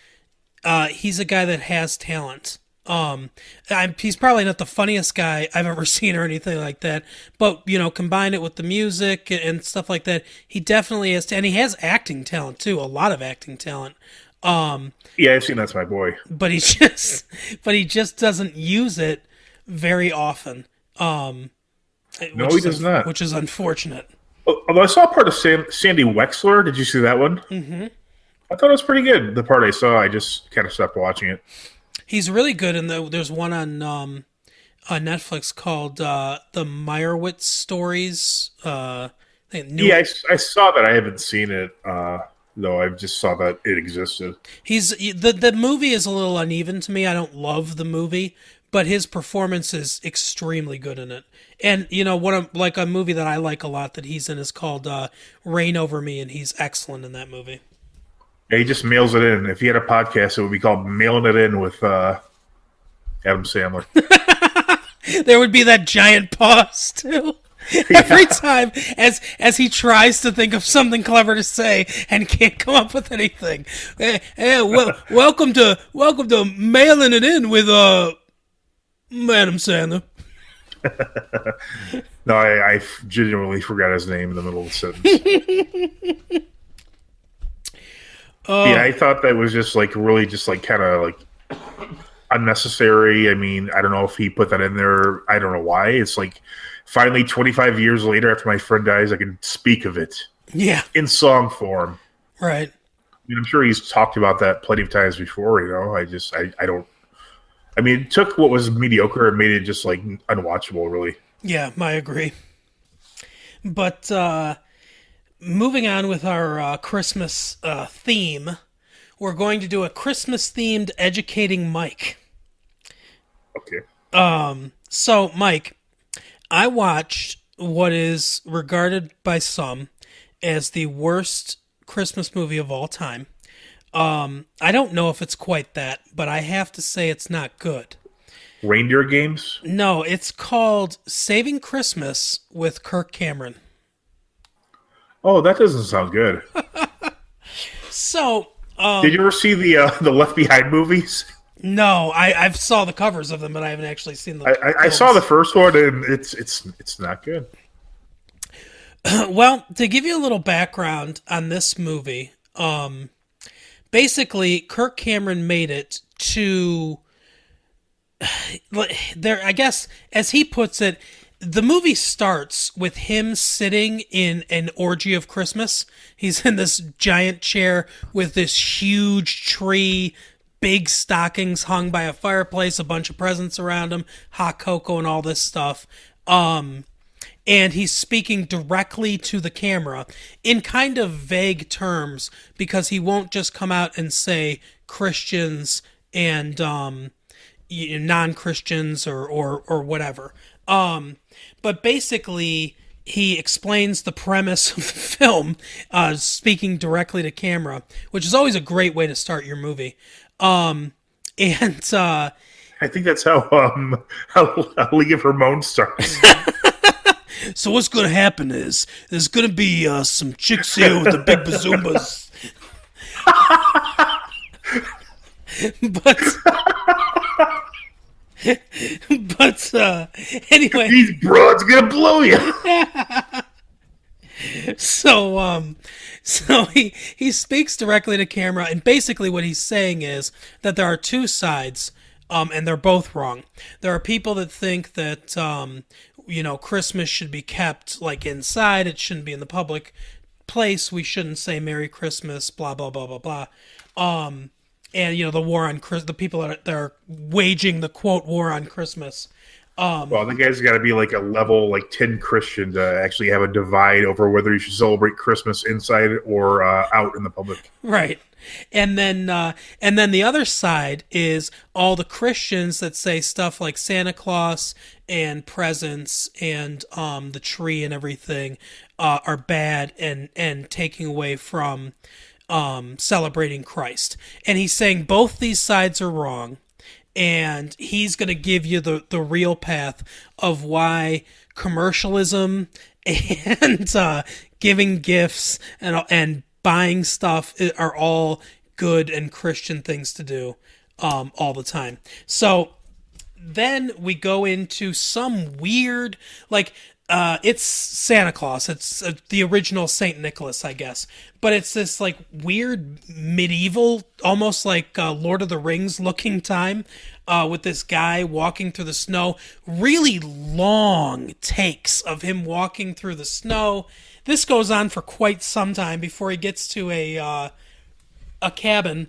he's a guy that has talent. He's probably not the funniest guy I've ever seen or anything like that, but combine it with the music and stuff like that, he definitely has, and he has acting talent too, a lot of acting talent. Yeah, I've seen That's My Boy, but he just doesn't use it very often. No, he does not, which is unfortunate. Although I saw part of Sandy Wexler. Did you see that one? Mm-hmm. I thought it was pretty good. The part I saw, I just kind of stopped watching it. He's really good, and there's one on Netflix called The Meyerowitz Stories. I saw that. I haven't seen it, though. I just saw that it existed. The movie is a little uneven to me. I don't love the movie, but his performance is extremely good in it. And like a movie that I like a lot that he's in is called Reign Over Me, and he's excellent in that movie. Yeah, he just mails it in. If he had a podcast, it would be called Mailing It In with Adam Sandler. There would be that giant pause too. Every time as he tries to think of something clever to say and can't come up with anything. Welcome to Mailing It In with Adam Sandler. No, I genuinely forgot his name in the middle of the sentence. Yeah, I thought that was just like really just like kind of like unnecessary. I mean, I don't know if he put that in there. I don't know why. It's like finally 25 years later after my friend dies, I can speak of it. Yeah. In song form. Right. I mean, I'm sure he's talked about that plenty of times before, I don't. I mean, it took what was mediocre and made it just like unwatchable, really. Yeah, I agree. But moving on with our Christmas theme, we're going to do a Christmas-themed Educating Mike. Okay. So, Mike, I watched what is regarded by some as the worst Christmas movie of all time. I don't know if it's quite that, but I have to say it's not good. Reindeer Games? No, it's called Saving Christmas with Kirk Cameron. Oh, that doesn't sound good. So, did you ever see the Left Behind movies? No, I've saw the covers of them, but I haven't actually seen them. I saw the first one, and it's not good. Well, to give you a little background on this movie, basically, Kirk Cameron made it to there. I guess, as he puts it, the movie starts with him sitting in an orgy of Christmas. He's in this giant chair with this huge tree, big stockings hung by a fireplace, a bunch of presents around him, hot cocoa, and all this stuff. And he's speaking directly to the camera in kind of vague terms, because he won't just come out and say Christians and non-Christians or whatever. But basically, he explains the premise of the film, speaking directly to camera, which is always a great way to start your movie. I think that's how League of Her Moans starts. So what's going to happen is there's going to be some chicks here with the big bazoombas. but anyway, these broads gonna blow you. So he speaks directly to camera, and basically what he's saying is that there are two sides, and they're both wrong. There are people that think that Christmas should be kept like inside; it shouldn't be in the public place. We shouldn't say Merry Christmas, blah blah blah blah blah. And the war on the people that are waging the quote war on Christmas. Well, the guy's got to be like a level like 10 Christian to actually have a divide over whether you should celebrate Christmas inside or out in the public. Right. And then the other side is all the Christians that say stuff like Santa Claus and presents and the tree and everything are bad and taking away from celebrating Christ. And he's saying both these sides are wrong, and he's going to give you the real path of why commercialism and giving gifts and buying stuff are all good and Christian things to do all the time. So then we go into some weird, like, it's Santa Claus. It's the original Saint Nicholas, I guess. But it's this like weird medieval, almost like Lord of the Rings looking time, with this guy walking through the snow. Really long takes of him walking through the snow. This goes on for quite some time before he gets to a cabin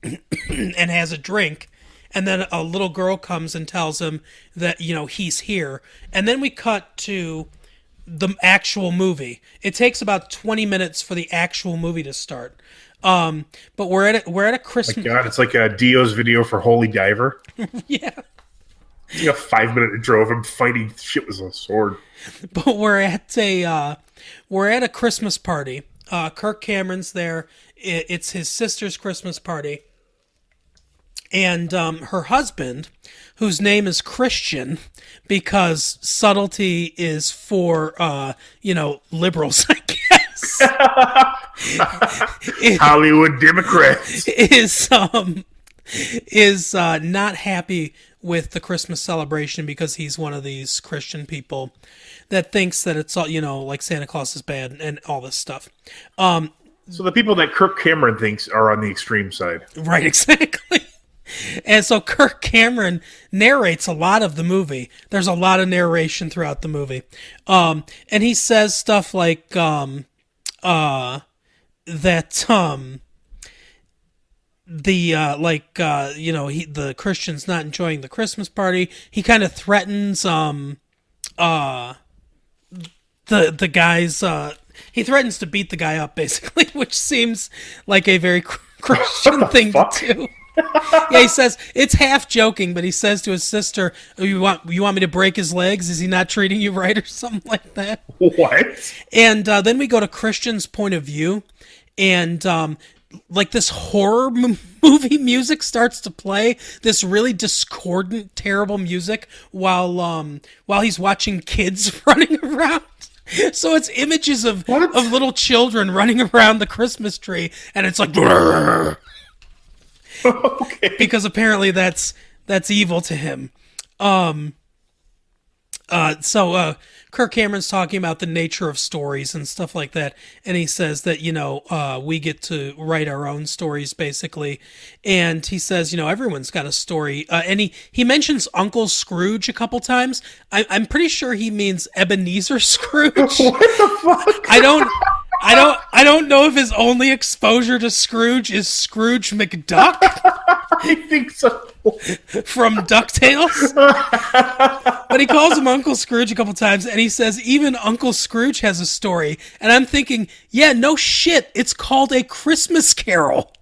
and has a drink. And then a little girl comes and tells him that, he's here. And then we cut to the actual movie. It takes about 20 minutes for the actual movie to start. But we're at a Christmas. My God, it's like a Dio's video for Holy Diver. Yeah. It's like a 5-minute intro of him fighting shit with a sword. But we're at a Christmas party. Kirk Cameron's there. It's his sister's Christmas party. And her husband, whose name is Christian, because subtlety is for, liberals, I guess. Hollywood Democrats. Is not happy with the Christmas celebration because he's one of these Christian people that thinks that it's all, like Santa Claus is bad and all this stuff. So the people that Kirk Cameron thinks are on the extreme side. Right, exactly. And so Kirk Cameron narrates a lot of the movie. There's a lot of narration throughout the movie. And he says stuff like the Christian's not enjoying the Christmas party. He kind of threatens the guys. He threatens to beat the guy up, basically, which seems like a very Christian thing to do. Yeah, he says it's half joking, but he says to his sister, oh, "You want me to break his legs? Is he not treating you right, or something like that?" What? And then we go to Christian's point of view, and this horror movie music starts to play. This really discordant, terrible music while he's watching kids running around. So it's images of little children running around the Christmas tree, and it's like. Okay. Because apparently that's evil to him. So Kirk Cameron's talking about the nature of stories and stuff like that, and he says that we get to write our own stories basically, and he says everyone's got a story, and he mentions Uncle Scrooge a couple times. I'm pretty sure he means Ebenezer Scrooge. What the fuck? I don't know if his only exposure to Scrooge is Scrooge McDuck. I think so. From DuckTales. But he calls him Uncle Scrooge a couple times, and he says even Uncle Scrooge has a story. And I'm thinking, yeah, no shit, it's called A Christmas Carol.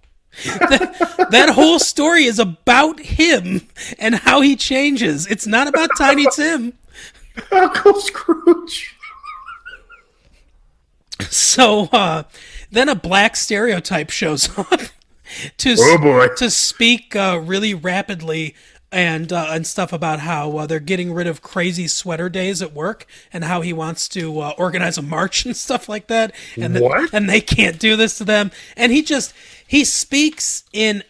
That whole story is about him and how he changes. It's not about Tiny Tim. Uncle Scrooge. So then a black stereotype shows up to speak really rapidly and stuff about how they're getting rid of crazy sweater days at work and how he wants to organize a march and stuff like that. And what? And they can't do this to them. And he speaks in.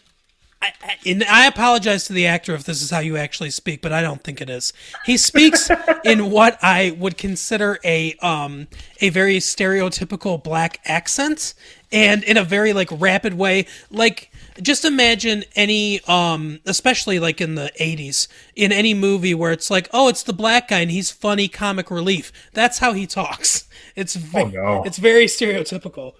I apologize to the actor if this is how you actually speak, but I don't think it is. He speaks in what I would consider a very stereotypical black accent, and in a very rapid way. Just imagine any, especially in the 80s, in any movie where it's it's the black guy and he's funny comic relief. That's how he talks. It's very stereotypical.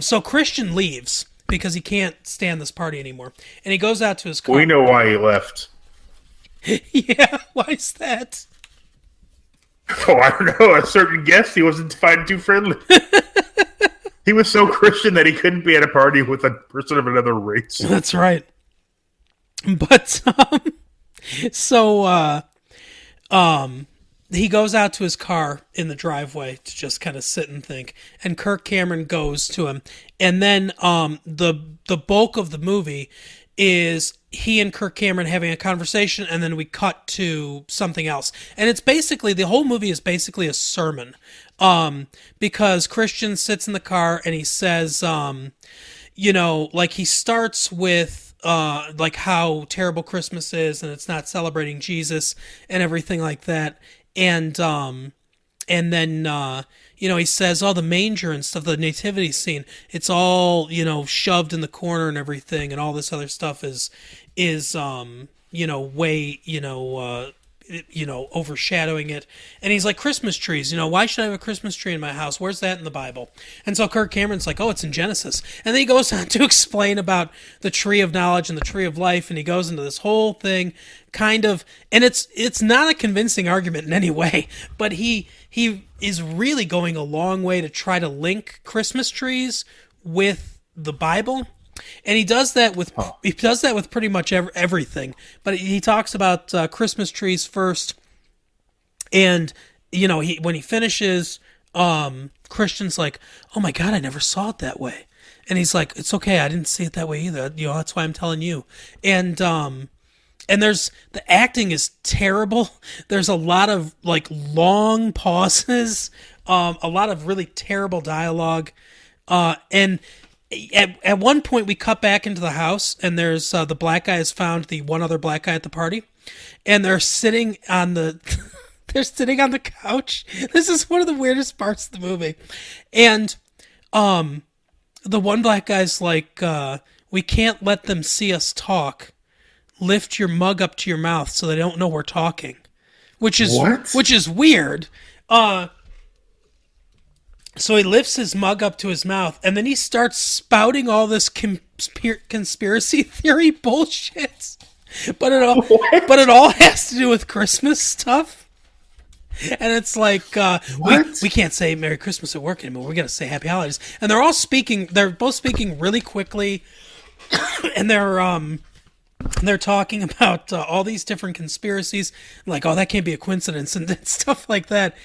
So Christian leaves because he can't stand this party anymore. And he goes out to his car. We know why he left. Yeah, why is that? Oh, I don't know. A certain guest he wasn't finding too friendly. He was so Christian that he couldn't be at a party with a person of another race. That's right. But, he goes out to his car in the driveway to just kind of sit and think, and Kirk Cameron goes to him, and then the bulk of the movie is he and Kirk Cameron having a conversation, and then we cut to something else, and it's basically the whole movie is basically a sermon, because Christian sits in the car and he says, he starts with how terrible Christmas is and it's not celebrating Jesus and everything like that. And then he says, oh, the manger and stuff, the nativity scene, it's all, shoved in the corner and everything, and all this other stuff is way, overshadowing it. And he's like, Christmas trees, why should I have a Christmas tree in my house? Where's that in the Bible? And so Kirk Cameron's like, oh, it's in Genesis. And then he goes on to explain about the tree of knowledge and the tree of life, and he goes into this whole thing kind of, and it's not a convincing argument in any way, but he is really going a long way to try to link Christmas trees with the Bible. And he does that with pretty much everything. But he talks about Christmas trees first, and when he finishes, Christian's like, "Oh my God, I never saw it that way," and he's like, "It's okay, I didn't see it that way either. That's why I'm telling you." And there's the acting is terrible. There's a lot of like long pauses, a lot of really terrible dialogue, and at one point we cut back into the house, and there's the black guy has found the one other black guy at the party, and they're sitting on the they're sitting on the couch. This is one of the weirdest parts of the movie, and the one black guy's like, "We can't let them see us talk. Lift your mug up to your mouth so they don't know we're talking," which is weird. So he lifts his mug up to his mouth, and then he starts spouting all this conspiracy theory bullshit. But it all has to do with Christmas stuff. And it's like, we can't say Merry Christmas at work anymore. We're going to say Happy Holidays. And they're both speaking really quickly, and they're talking about all these different conspiracies, like, oh, that can't be a coincidence, and stuff like that.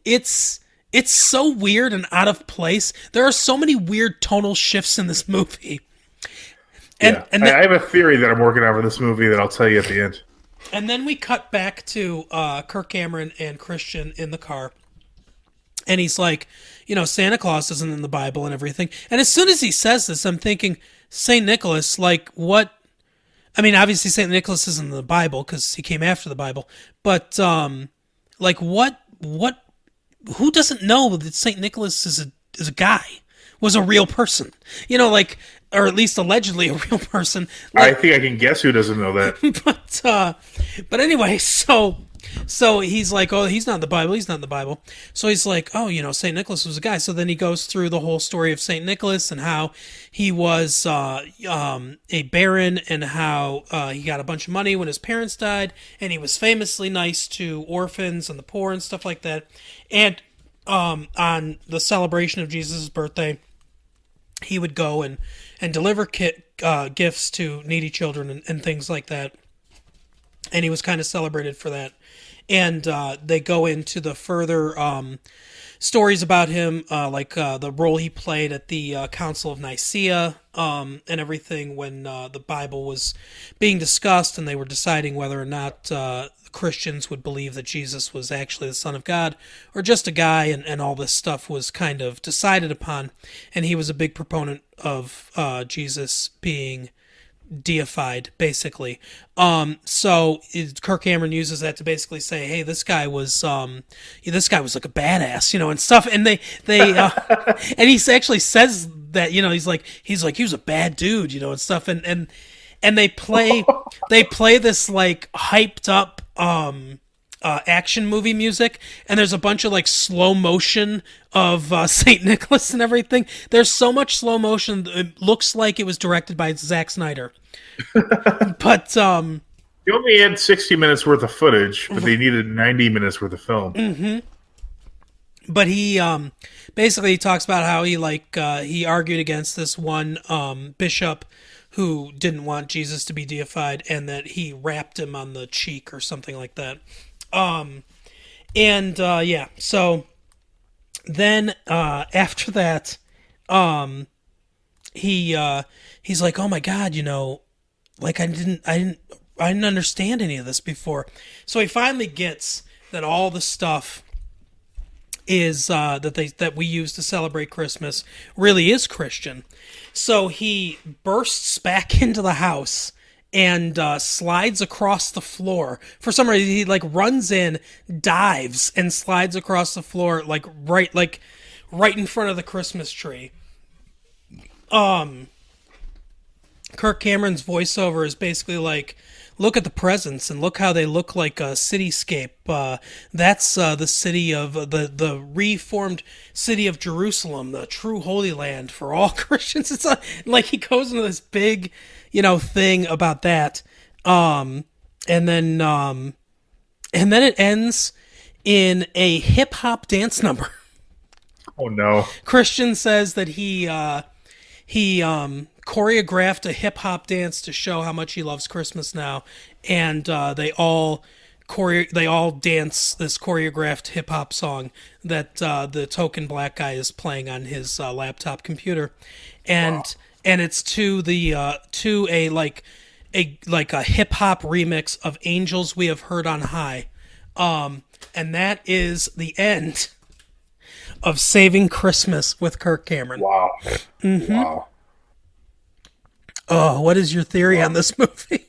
It's so weird and out of place. There are so many weird tonal shifts in this movie. And I have a theory that I'm working on for this movie that I'll tell you at the end. And then we cut back to Kirk Cameron and Christian in the car. And he's like, Santa Claus isn't in the Bible and everything. And as soon as he says this, I'm thinking, St. Nicholas, like, what? I mean, obviously St. Nicholas isn't in the Bible because he came after the Bible. But, like, what? Who doesn't know that St. Nicholas is a guy, was a real person? Or at least allegedly a real person. I think I can guess who doesn't know that. But anyway, so he's like, oh, he's not in the Bible. He's not in the Bible. So he's like, oh, St. Nicholas was a guy. So then he goes through the whole story of St. Nicholas and how he was a baron and how he got a bunch of money when his parents died. And he was famously nice to orphans and the poor and stuff like that. And on the celebration of Jesus' birthday, he would go and deliver gifts to needy children and things like that. And he was kind of celebrated for that. And they go into the further stories about him, like the role he played at the Council of Nicaea and everything when the Bible was being discussed and they were deciding whether or not Christians would believe that Jesus was actually the Son of God or just a guy, and all this stuff was kind of decided upon. And he was a big proponent of Jesus being deified, basically. So Kirk Cameron uses that to basically say, hey, this guy was like a badass, and stuff. And they and he actually says that, he's like he was a bad dude, and stuff. And they play this like hyped up action movie music, and there's a bunch of like slow motion of St. Nicholas and everything. There's so much slow motion, it looks like it was directed by Zack Snyder. But you only had 60 minutes worth of footage, but they needed 90 minutes worth of film. Mm-hmm. But he basically talks about how he argued against this one bishop who didn't want Jesus to be deified, and that he rapped him on the cheek or something like that. So then after that, he's like, oh my God, like I didn't understand any of this before. So he finally gets that all the stuff is that we use to celebrate Christmas really is Christian. So he bursts back into the house and slides across the floor. For some reason, he like runs in, dives, and slides across the floor right in front of the Christmas tree. Kirk Cameron's voiceover is basically like, look at the presents and look how they look like a cityscape. That's the city of the reformed city of Jerusalem, the true Holy Land for all Christians. It's like he goes into this big, thing about that. And then it ends in a hip hop dance number. Oh no! Christian says that he choreographed a hip hop dance to show how much he loves Christmas now, and they all dance this choreographed hip hop song that the token black guy is playing on his laptop computer, and it's to a hip hop remix of "Angels We Have Heard on High," and that is the end of Saving Christmas with Kirk Cameron. Wow. Wow. Oh, what is your theory on this movie?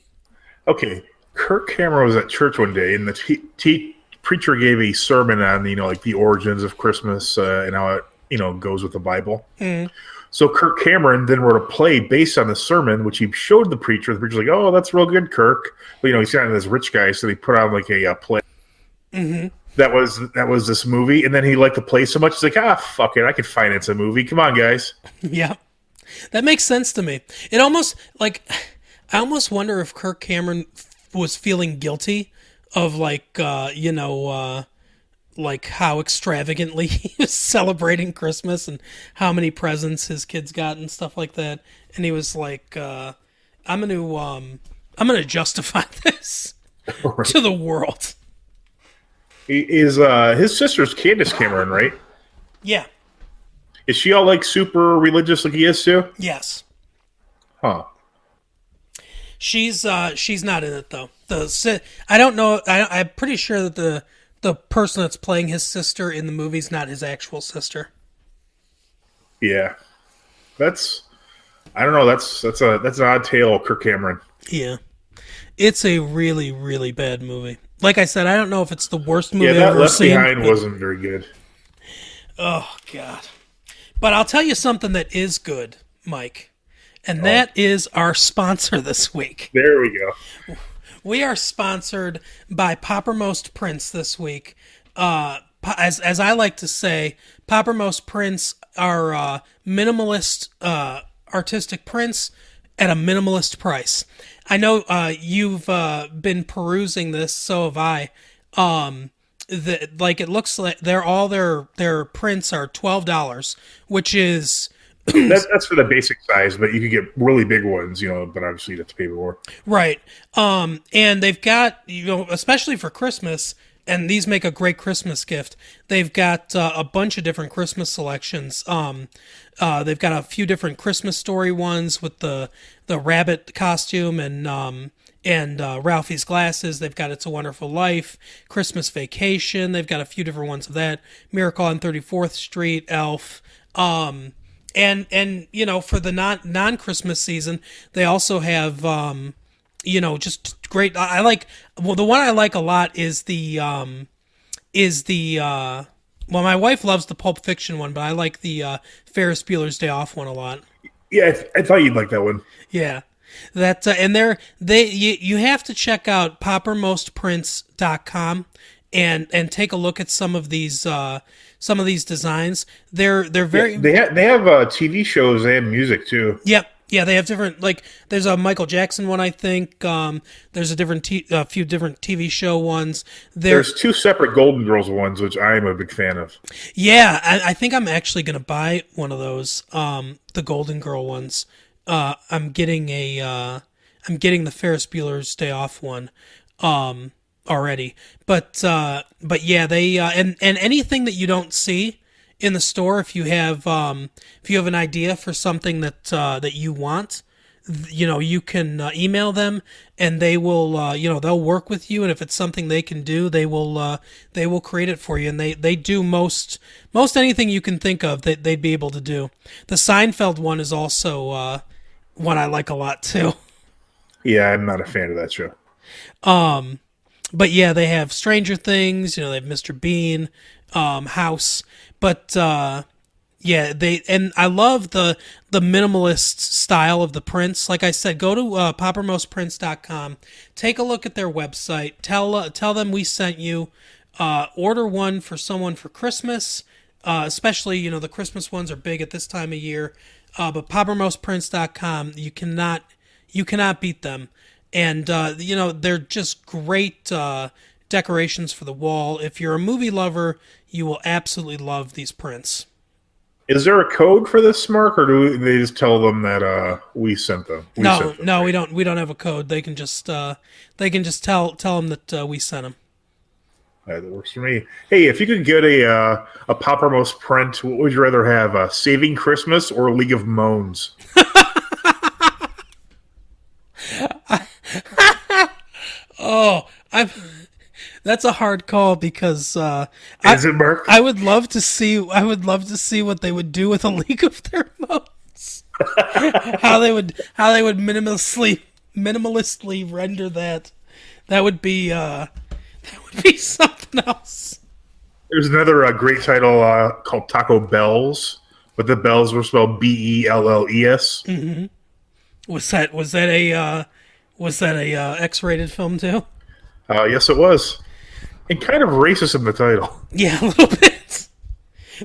Okay, Kirk Cameron was at church one day, and the preacher gave a sermon on like the origins of Christmas and how it goes with the Bible. So Kirk Cameron then wrote a play based on the sermon, which he showed the preacher. The preacher's like, "Oh, that's real good, Kirk." But he's kind of this rich guy, so they put on like a play. That was this movie, and then he liked the play so much, he's like, fuck it, I could finance a movie. Come on, guys. Yeah, that makes sense to me. It almost I almost wonder if Kirk Cameron was feeling guilty of how extravagantly he was celebrating Christmas and how many presents his kids got and stuff like that, and he was like, I'm gonna justify this to the world. His sister's Candace Cameron, right? Yeah. Is she all super religious like he is too? Yes. Huh. She's not in it though. I don't know. I'm pretty sure that the person that's playing his sister in the movie is not his actual sister. Yeah, I don't know. That's an odd tale, Kirk Cameron. Yeah, it's a really, really bad movie. Like I said, I don't know if it's the worst movie I've that ever Left seen. Behind wasn't very good. Oh God! But I'll tell you something that is good, Mike, and that is our sponsor this week. There we go. We are sponsored by Poppermost Prints this week. As I like to say, Poppermost Prints are minimalist artistic prints at a minimalist price. I know you've been perusing this, so have I. It looks like their prints are $12, which is that's for the basic size, but you could get really big ones, but obviously you have to pay more. Right. And they've got, especially for Christmas, and these make a great Christmas gift. They've got a bunch of different Christmas selections. They've got a few different Christmas story ones with the rabbit costume and Ralphie's glasses. They've got It's a Wonderful Life, Christmas Vacation. They've got a few different ones of that. Miracle on 34th Street, Elf. And for the non-Christmas season, they also have just great. The one I like a lot is my wife loves the Pulp Fiction one, but I like the Ferris Bueller's Day Off one a lot. Yeah, I thought you'd like that one. Yeah. That and you have to check out poppermostprints.com and take a look at some of these designs. They're very they have TV shows and music too. Yep. Yeah, they have different, there's a Michael Jackson one, I think. There's a few different TV show ones. There's two separate Golden Girls ones, which I am a big fan of. Yeah, I think I'm actually going to buy one of those, the Golden Girl ones. I'm getting the Ferris Bueller's Day Off one already. But yeah, they and anything that you don't see in the store, if you have an idea for something that you want, you can email them and they will they'll work with you, and if it's something they can do, they will create it for you, and they do most anything you can think of that they'd be able to do. The Seinfeld one is also one I like a lot too. Yeah, I'm not a fan of that show. But yeah, they have Stranger Things, they have Mr. Bean, House, but yeah, I love the minimalist style of the prints. Like I said, go to poppermostprints.com, take a look at their website, tell them we sent you, order one for someone for Christmas, especially, the Christmas ones are big at this time of year, but poppermostprints.com, you cannot beat them. And, they're just great decorations for the wall. If you're a movie lover, you will absolutely love these prints. Is there a code for this, Mark, or do they just tell them that we sent them? No, we don't. We don't have a code. They can just tell them that we sent them. That works for me. Hey, if you could get a Poppermost print, what would you rather have? Saving Christmas or League of Moans? Oh, that's a hard call because Is it, Mark? I would love to see what they would do with a League of Their Moans. how they would minimalistically render that. That would be something else. There's another great title called Taco Bells, but the bells were spelled Bells. Mm-hmm. Was that a X-rated film too? Yes, it was. And kind of racist in the title. Yeah, a little bit.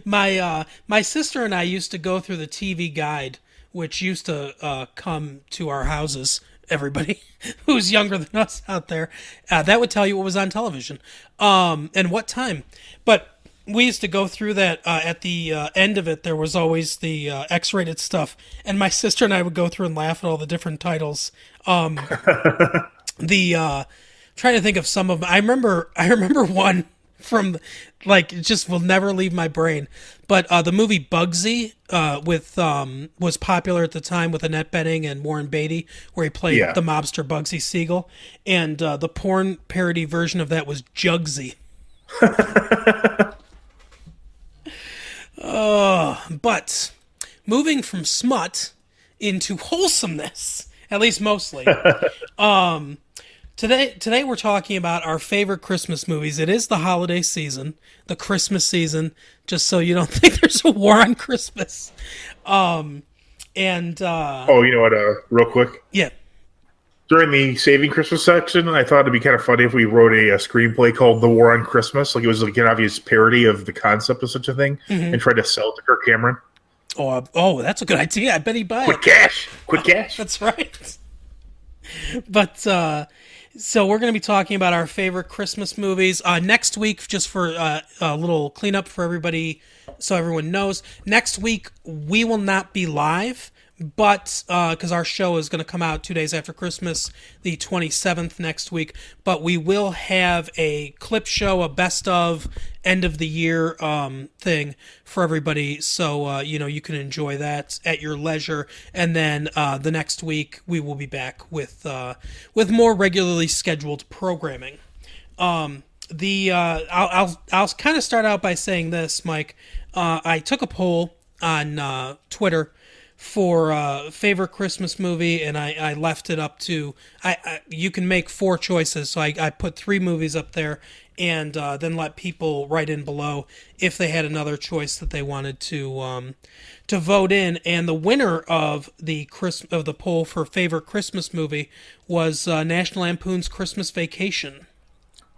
My sister and I used to go through the TV guide, which used to come to our houses. Everybody who's younger than us out there, that would tell you what was on television, and what time. But we used to go through that. At the end of it, there was always the X-rated stuff, and my sister and I would go through and laugh at all the different titles. Trying to think of some of them. I remember one from it just will never leave my brain. But the movie Bugsy was popular at the time with Annette Bening and Warren Beatty, where he played the mobster Bugsy Siegel, and the porn parody version of that was Jugsy. But moving from smut into wholesomeness, at least mostly. Today we're talking about our favorite Christmas movies. It is the holiday season, the Christmas season, just so you don't think there's a war on Christmas. Oh, you know what? Real quick. Yeah. During the Saving Christmas section, I thought it'd be kind of funny if we wrote a screenplay called The War on Christmas. Like it was like an obvious parody of the concept of such a thing, and tried to sell it to Kirk Cameron. Oh, that's a good idea. I bet he'd buy it. Quick cash. That's right. But so we're going to be talking about our favorite Christmas movies. Next week, just for a little cleanup for everybody, so everyone knows, next week we will not be live, but because our show is going to come out 2 days after Christmas, the 27th next week, but we will have a clip show, a best of end of the year thing for everybody, so you can enjoy that at your leisure. And then the next week we will be back with more regularly scheduled programming. I'll kind of start out by saying this, Mike. I took a poll on Twitter for favorite Christmas movie, and I left it up to you can make 4 choices, so I put 3 movies up there, and then let people write in below if they had another choice that they wanted to vote in. And the winner of the poll for favorite Christmas movie was National Lampoon's Christmas Vacation.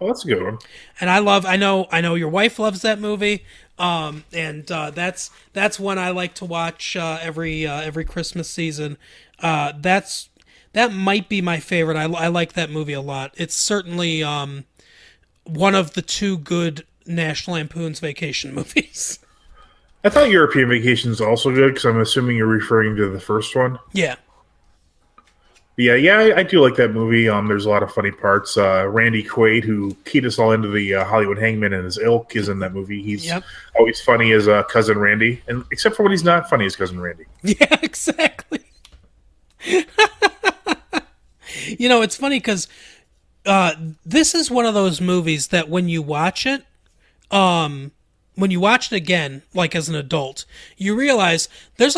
Oh, that's a good one. And I know your wife loves that movie. And that's one I like to watch every Christmas season. That might be my favorite. I like that movie a lot. It's certainly one of the 2 good National Lampoon's Vacation movies. I thought European Vacation is also good because I'm assuming you're referring to the first one. Yeah. Yeah, I do like that movie. There's a lot of funny parts. Randy Quaid, who keyed us all into the Hollywood Hangman and his ilk, is in that movie. He's always funny as Cousin Randy, and except for when he's not funny as Cousin Randy. Yeah, exactly. It's funny because this is one of those movies that when you watch it again, like as an adult, you realize there's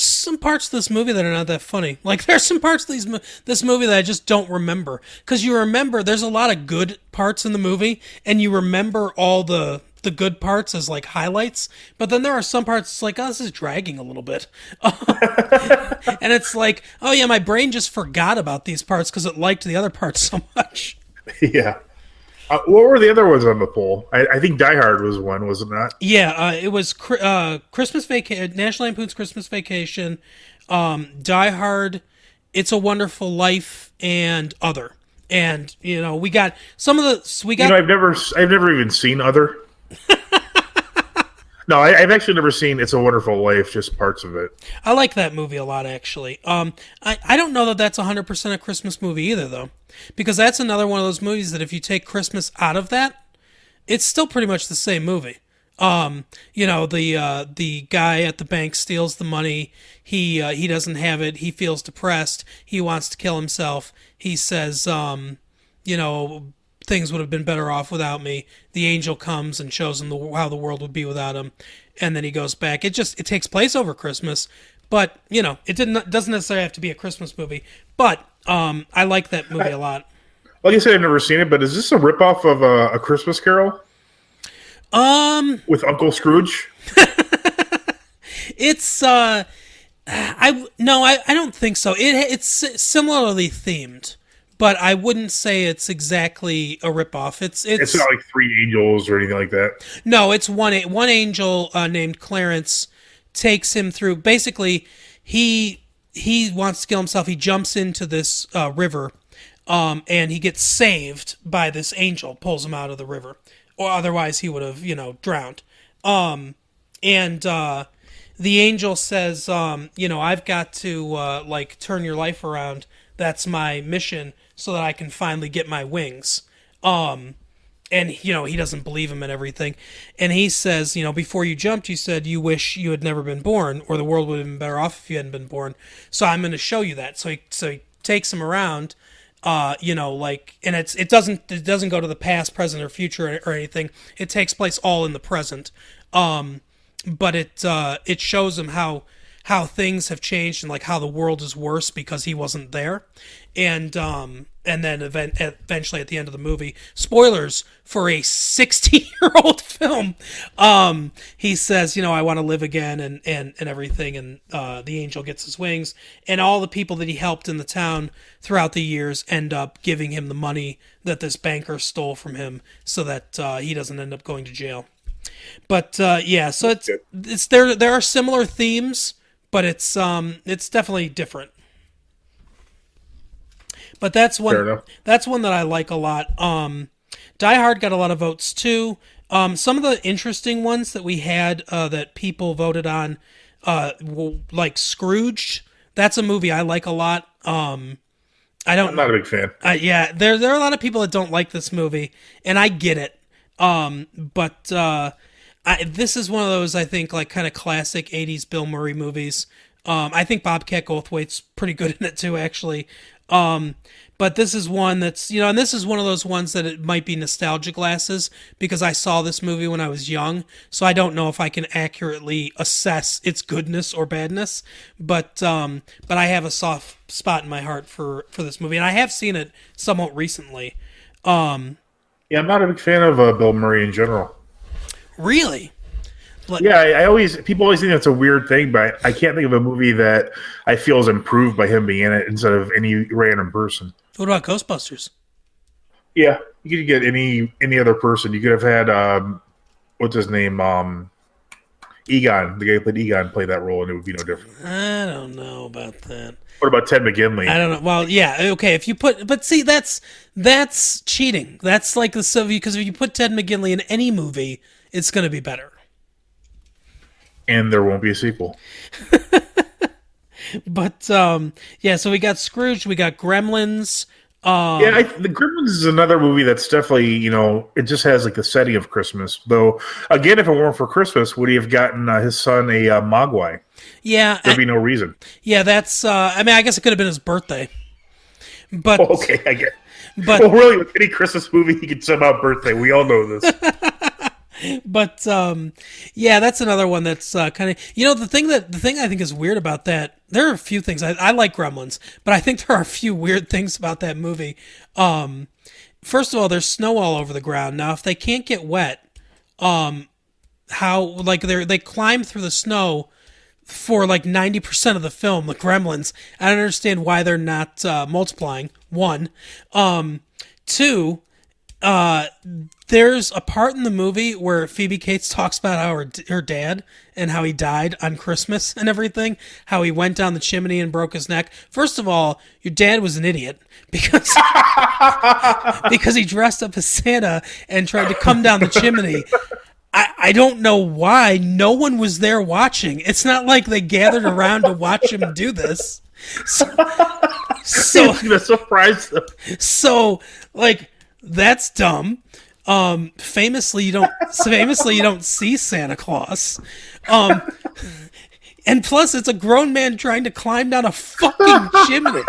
some parts of this movie that are not that funny. Like, there's some parts of this movie that I just don't remember. Because you remember, there's a lot of good parts in the movie, and you remember all the good parts as, like, highlights. But then there are some parts, it's like, oh, this is dragging a little bit. And it's like, oh, yeah, my brain just forgot about these parts because it liked the other parts so much. Yeah. What were the other ones on the poll? I think Die Hard was one, was it not? Yeah, it was Christmas Vacation, National Lampoon's Christmas Vacation, Die Hard, It's a Wonderful Life, and Other. And we got some of the I've never even seen Other. No, I've actually never seen It's a Wonderful Life, just parts of it. I like that movie a lot, actually. I don't know that that's 100% a Christmas movie either, though, because that's another one of those movies that if you take Christmas out of that, it's still pretty much the same movie. The guy at the bank steals the money. He doesn't have it. He feels depressed. He wants to kill himself. He says, things would have been better off without me. The angel comes and shows him how the world would be without him, and then he goes back. It takes place over Christmas, but it doesn't necessarily have to be a Christmas movie. But I like that movie a lot. Like I said, I've never seen it, but is this a ripoff of A Christmas Carol? With Uncle Scrooge? It's I don't think so. It's similarly themed, but I wouldn't say it's exactly a ripoff. It's not like Three Angels or anything like that. No, it's one angel named Clarence takes him through. Basically, he wants to kill himself. He jumps into this river, and he gets saved by this angel. Pulls him out of the river, or otherwise he would have drowned. The angel says, I've got to turn your life around. That's my mission, so that I can finally get my wings. And he doesn't believe him and everything. And he says, before you jumped, you said you wish you had never been born, or the world would have been better off if you hadn't been born. So I'm going to show you that. So he takes him around, and it doesn't go to the past, present, or future or anything. It takes place all in the present. But it shows him how things have changed and how the world is worse because he wasn't there, and then eventually at the end of the movie, spoilers for a 60-year-old film, he says, I want to live again and everything, and the angel gets his wings, and all the people that he helped in the town throughout the years end up giving him the money that this banker stole from him, so that he doesn't end up going to jail. But so it's there are similar themes, but it's definitely different. But that's one that I like a lot. Die Hard got a lot of votes too. Some of the interesting ones that we had that people voted on, like Scrooged. That's a movie I like a lot. I'm not a big fan. There are a lot of people that don't like this movie, and I get it. This is one of those, I think, kind of classic 80s Bill Murray movies. I think Bobcat Goldthwait's pretty good in it too, actually. But this is one that's, and this is one of those ones that it might be nostalgia glasses, because I saw this movie when I was young, so I don't know if I can accurately assess its goodness or badness, but I have a soft spot in my heart for this movie, and I have seen it somewhat recently. I'm not a big fan of Bill Murray in general. Really? People always think that's a weird thing, but I can't think of a movie that I feel is improved by him being in it instead of any random person. What about Ghostbusters? Yeah, you could get any other person. You could have had what's his name? Egon, the guy who played Egon, play that role, and it would be no different. I don't know about that. What about Ted McGinley? I don't know. Well, yeah, okay. If you but see, that's cheating. That's like because if you put Ted McGinley in any movie, it's going to be better. And there won't be a sequel. But so we got Scrooge, we got Gremlins. The Gremlins is another movie that's definitely, it just has the setting of Christmas. Though, again, if it weren't for Christmas, would he have gotten his son a Mogwai? Yeah, there'd be no reason. Yeah, that's. I guess it could have been his birthday. But okay, I get. But really, with any Christmas movie, he could somehow birthday. We all know this. But that's another one that's kind of the thing I think is weird about that. There are a few things I like Gremlins, but I think there are a few weird things about that movie. First of all, there's snow all over the ground. Now, if they can't get wet, how they climb through the snow for 90% of the film, the Gremlins. I don't understand why they're not multiplying. One, two. There's a part in the movie where Phoebe Cates talks about how her dad and how he died on Christmas and everything, how he went down the chimney and broke his neck. First of all, your dad was an idiot because he dressed up as Santa and tried to come down the chimney. I don't know why no one was there watching. It's not like they gathered around to watch him do this. So, so, It's gonna surprise them. so like that's dumb. Famously you don't see Santa Claus. Um, and plus it's a grown man trying to climb down a fucking chimney.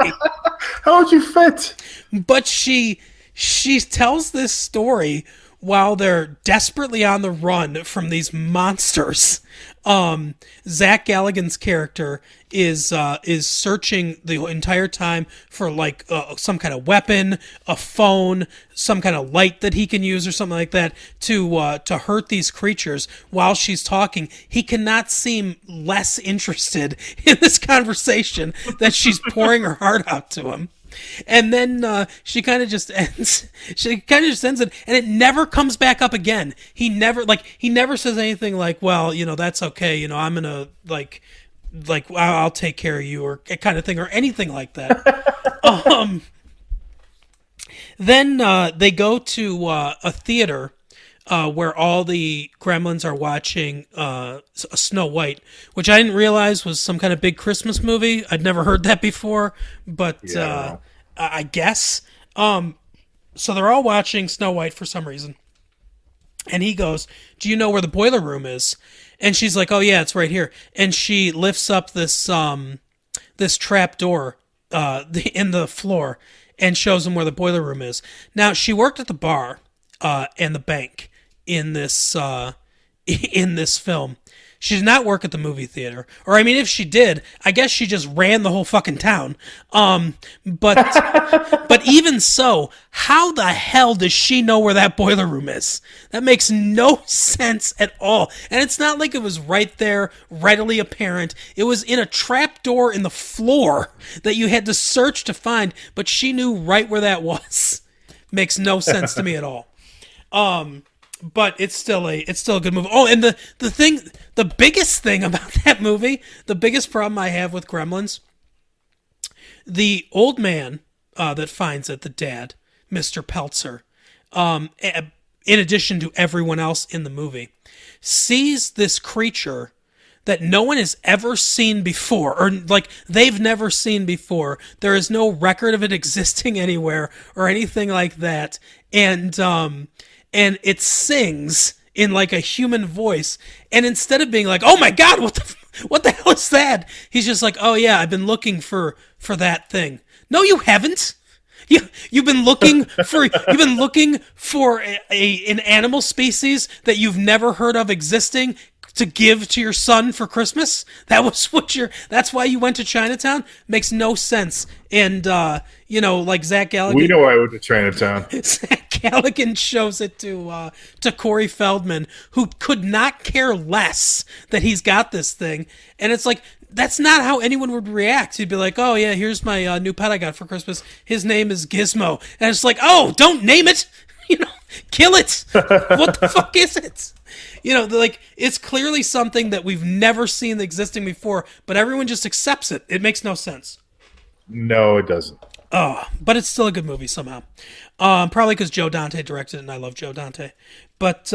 How would you fit? But she tells this story while they're desperately on the run from these monsters. Zach Galligan's character is searching the entire time for like some kind of weapon, a phone, some kind of light that he can use or something like that to hurt these creatures. While she's talking, he cannot seem less interested in this conversation that she's pouring her heart out to him. And then she kind of just ends. She kind of just ends it, and it never comes back up again. He never says anything like, "Well, that's okay. I'm gonna like I'll take care of you," or kind of thing, or anything like that. Then they go to a theater where all the gremlins are watching Snow White, which I didn't realize was some kind of big Christmas movie. I'd never heard that before, but Yeah. I guess. So they're all watching Snow White for some reason. And he goes, "Do you know where the boiler room is?" And she's like, "Oh yeah, it's right here." And she lifts up this trap door in the floor and shows him where the boiler room is. Now, she worked at the bar and the bank in this in this film. She did not work at the movie theater. Or, I mean, if she did, I guess she just ran the whole fucking town. But even so, how the hell does she know where that boiler room is? That makes no sense at all. And it's not like it was right there, readily apparent. It was in a trap door in the floor that you had to search to find, but she knew right where that was. Makes no sense to me at all. But it's still a good movie. Oh, and the biggest thing about that movie, the biggest problem I have with Gremlins, the old man that finds it, the dad, Mr. Peltzer, in addition to everyone else in the movie, sees this creature that no one has ever seen before, or like they've never seen before. There is no record of it existing anywhere or anything like that, and it sings in like a human voice. And instead of being like, "Oh my God, what the hell is that?" He's just like, "Oh yeah, I've been looking for that thing." No, you haven't. You've been looking for an animal species that you've never heard of existing to give to your son for Christmas. That's why you went to Chinatown. Makes no sense. And like Zach Galligan. We know I went to Chinatown. Zach Galligan shows it to Corey Feldman, who could not care less that he's got this thing. And it's like, that's not how anyone would react. He'd be like, "Oh yeah, here's my new pet I got for Christmas. His name is Gizmo." And it's like, "Oh, don't name it. Kill it. What the fuck is it?" It's clearly something that we've never seen existing before, but everyone just accepts it. It makes no sense. No, it doesn't. Oh, but it's still a good movie somehow. Probably because Joe Dante directed it, and I love Joe Dante. But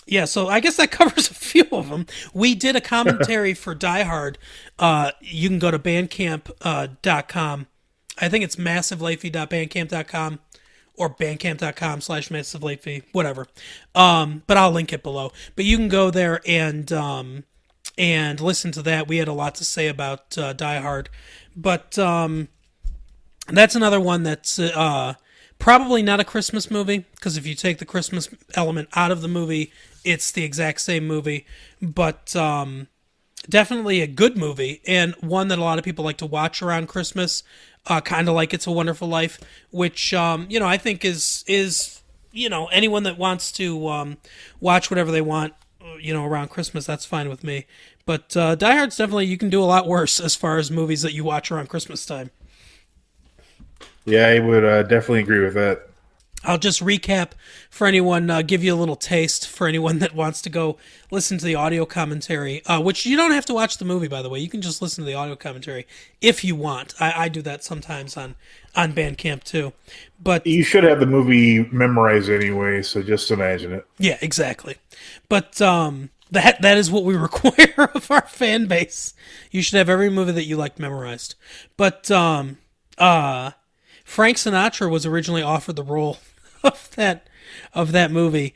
yeah, so I guess that covers a few of them. We did a commentary for Die Hard. You can go to bandcamp.com. I think it's massivelatefee.bandcamp.com or bandcamp.com/massivelatefee, whatever. But I'll link it below. But you can go there and listen to that. We had a lot to say about Die Hard. But that's another one that's probably not a Christmas movie, because if you take the Christmas element out of the movie, it's the exact same movie. But definitely a good movie, and one that a lot of people like to watch around Christmas, kind of like It's a Wonderful Life, which I think is anyone that wants to watch whatever they want around Christmas, that's fine with me. But Die Hard's definitely, you can do a lot worse as far as movies that you watch around Christmas time. Yeah, I would definitely agree with that. I'll just recap for anyone, give you a little taste for anyone that wants to go listen to the audio commentary, which you don't have to watch the movie, by the way. You can just listen to the audio commentary if you want. I do that sometimes on Bandcamp too. But You should have the movie memorized anyway, so just imagine it. yeah, exactly. But that is what we require of our fan base. You should have every movie that you like memorized. But Frank Sinatra was originally offered the role of that movie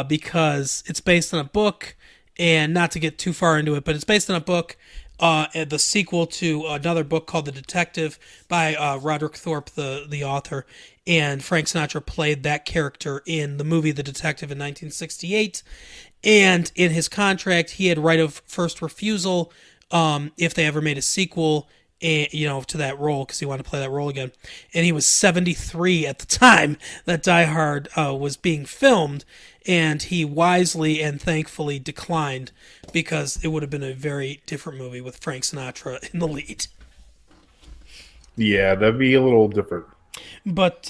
because it's based on a book, and not to get too far into it, but it's based on a book, the sequel to another book called The Detective by Roderick Thorpe, the author, and Frank Sinatra played that character in the movie The Detective in 1968. And in his contract, he had right of first refusal if they ever made a sequel, to that role, because he wanted to play that role again. And he was 73 at the time that Die Hard was being filmed, and he wisely and thankfully declined because it would have been a very different movie with Frank Sinatra in the lead. Yeah, that'd be a little different. But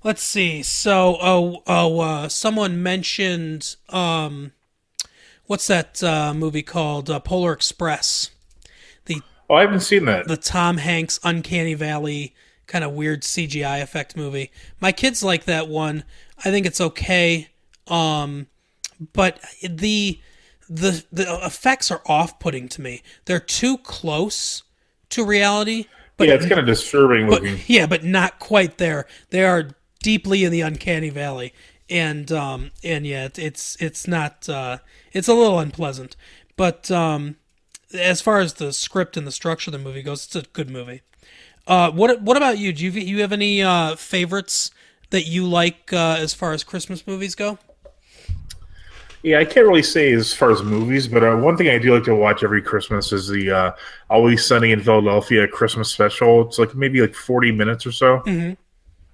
let's see. So, someone mentioned what's that movie called? Polar Express. Oh, I haven't seen that. The Tom Hanks Uncanny Valley kind of weird CGI effect movie. My kids like that one. I think it's okay. But the effects are off-putting to me. They're too close to reality. But, yeah, it's kind of disturbing looking. Yeah, but not quite there. They are deeply in the Uncanny Valley. And yeah, it's not it's a little unpleasant. But as far as the script and the structure of the movie goes, it's a good movie. What about you? Do you have any favorites that you like as far as Christmas movies go? Yeah, I can't really say as far as movies, but one thing I do like to watch every Christmas is the Always Sunny in Philadelphia Christmas special. It's like maybe like 40 minutes or so. Mm-hmm.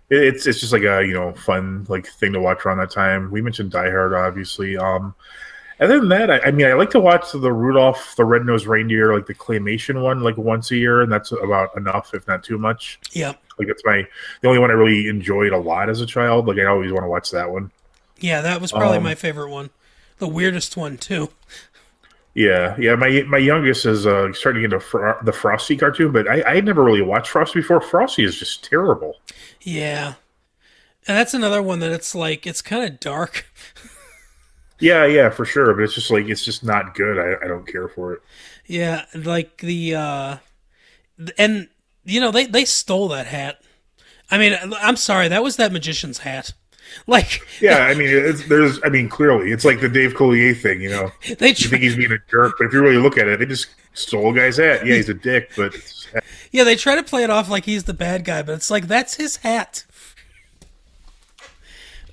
It's just like a fun like thing to watch around that time. We mentioned Die Hard, obviously. Other than that, I mean, I like to watch the Rudolph the Red-Nosed Reindeer, like the claymation one, like once a year, and that's about enough, if not too much. Yeah. Like that's the only one I really enjoyed a lot as a child. Like I always want to watch that one. Yeah, that was probably my favorite one. The weirdest one too. Yeah. My youngest is starting to get into the Frosty cartoon, but I had never really watched Frosty before. Frosty is just terrible. Yeah, and that's another one that it's kind of dark. Yeah, for sure. But it's just not good. I don't care for it. Yeah, like and they stole that hat. I mean, I'm sorry, that was that magician's hat. Like, yeah, I mean, clearly, it's like the Dave Coulier thing. You think he's being a jerk, but if you really look at it, they just stole a guy's hat. Yeah, he's a dick, but yeah, they try to play it off like he's the bad guy, but it's like that's his hat.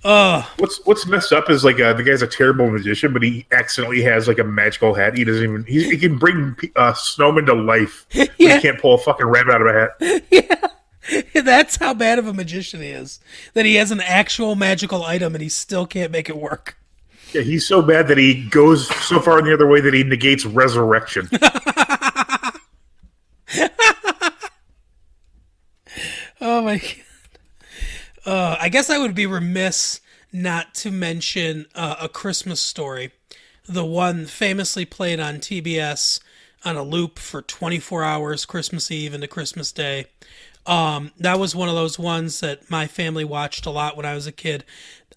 What's messed up is like the guy's a terrible magician, but he accidentally has like a magical hat. He doesn't even he can bring snowmen to life. Yeah. But he can't pull a fucking rabbit out of a hat. Yeah. That's how bad of a magician he is. That he has an actual magical item and he still can't make it work. Yeah, he's so bad that he goes so far in the other way that he negates resurrection. Oh my god. I guess I would be remiss not to mention A Christmas Story, the one famously played on TBS on a loop for 24 hours, Christmas Eve into Christmas Day. That was one of those ones that my family watched a lot when I was a kid.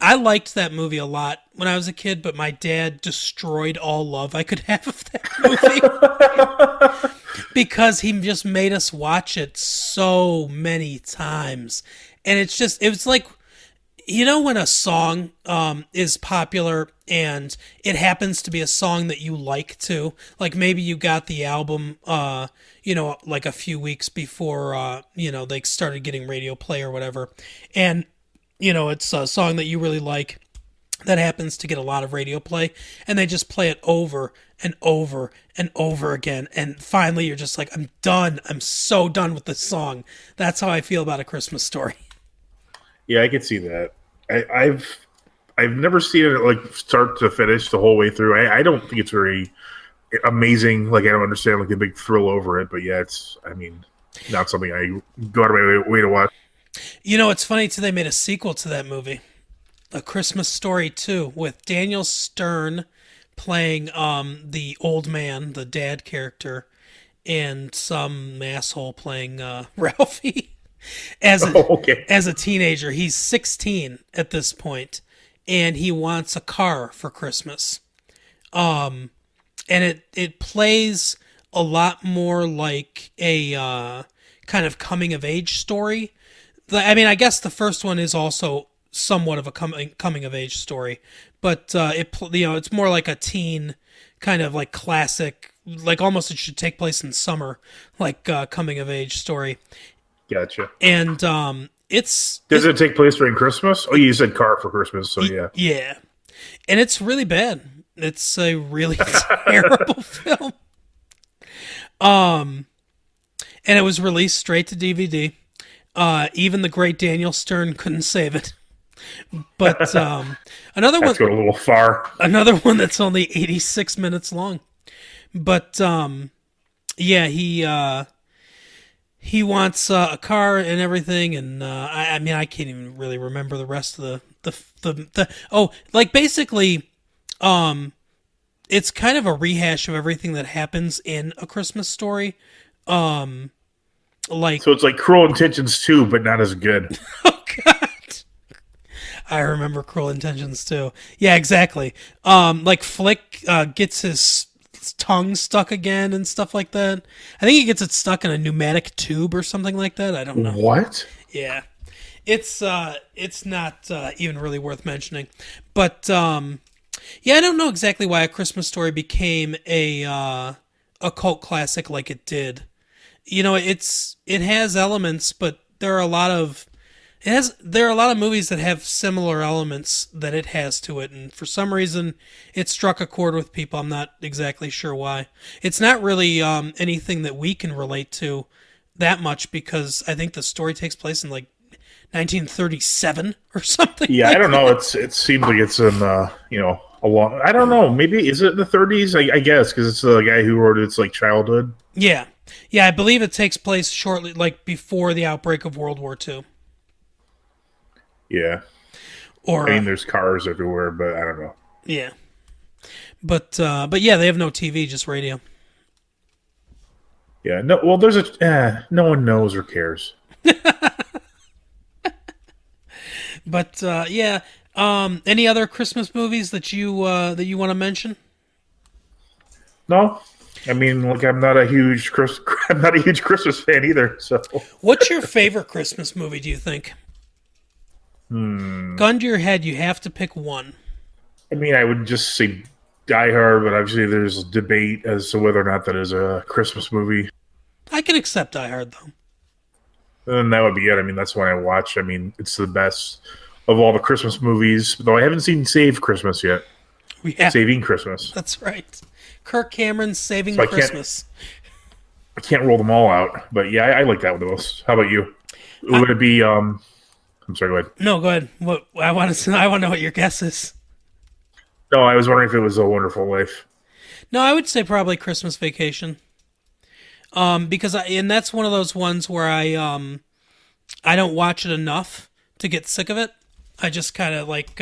I liked that movie a lot when I was a kid, but my dad destroyed all love I could have of that movie because he just made us watch it so many times. And it's like, when a song is popular and it happens to be a song that you like too, like maybe you got the album, like a few weeks before, they started getting radio play or whatever. And, it's a song that you really like that happens to get a lot of radio play, and they just play it over and over and over again. And finally you're just like, I'm done. I'm so done with this song. That's how I feel about A Christmas Story. Yeah, I can see that. I've never seen it like start to finish the whole way through. I don't think it's very amazing. Like I don't understand like a big thrill over it. But yeah, it's not something I go out of my way to watch. You know, it's funny too. They made a sequel to that movie, A Christmas Story 2, with Daniel Stern playing the old man, the dad character, and some asshole playing Ralphie Okay. as a teenager. He's 16 at this point, and he wants a car for Christmas. And it plays a lot more like a kind of coming of age story. I mean, I guess the first one is also somewhat of a coming of age story, but it's more like a teen kind of like classic, like almost it should take place in summer, like coming of age story. Gotcha. And Does it take place during Christmas? Oh, you said car for Christmas, so yeah. yeah, and it's really bad. It's a really terrible film. And it was released straight to DVD. Even the great Daniel Stern couldn't save it. But another That's one, going a little far. another one that's only 86 minutes long. But yeah, he wants a car and everything, and I mean I can't even really remember the rest of basically, it's kind of a rehash of everything that happens in A Christmas Story. Like, So it's like Cruel Intentions 2, but not as good. oh god, I remember Cruel Intentions too. Yeah, exactly. Like Flick gets his tongue stuck again and stuff like that. I think he gets it stuck in a pneumatic tube or something like that. I don't know. What? Yeah, it's not even really worth mentioning, but yeah, I don't know exactly why A Christmas Story became a cult classic like it did. You know, it has elements, but there are a lot of movies that have similar elements that it has to it, and for some reason, it struck a chord with people. I'm not exactly sure why. It's not really anything that we can relate to that much because I think the story takes place in like 1937 or something. Yeah, like I don't know. that. It seems like it's in a long. I don't know. Maybe is it in the 30s? I guess because it's the guy who wrote it's like childhood. Yeah, I believe it takes place shortly, like before the outbreak of World War II. Yeah, Or I mean, there's cars everywhere, but I don't know. yeah, but yeah, they have no TV, just radio. Yeah, no. Well, there's no one knows or cares. But yeah, any other Christmas movies that you want to mention? No, I mean, like I'm not a huge Christmas fan either. So What's your favorite Christmas movie? Do you think? Gun to your head, you have to pick one. I mean, I would just say Die Hard, but obviously there's debate as to whether or not that is a Christmas movie. I can accept Die Hard though. And that would be it. I mean, that's one I watch. I mean, it's the best of all the Christmas movies, though I haven't seen Save Christmas yet. Yeah, Saving Christmas. that's right. Kirk Cameron's Saving So I can't- Christmas. I can't roll them all out, but yeah, I like that one the most. How about you? Would it be? I'm sorry. Go ahead. No, go ahead. What I want to know what your guess is. No, I was wondering if it was A Wonderful Life. No, I would say probably Christmas Vacation. Because and that's one of those ones where I don't watch it enough to get sick of it. I just kind of like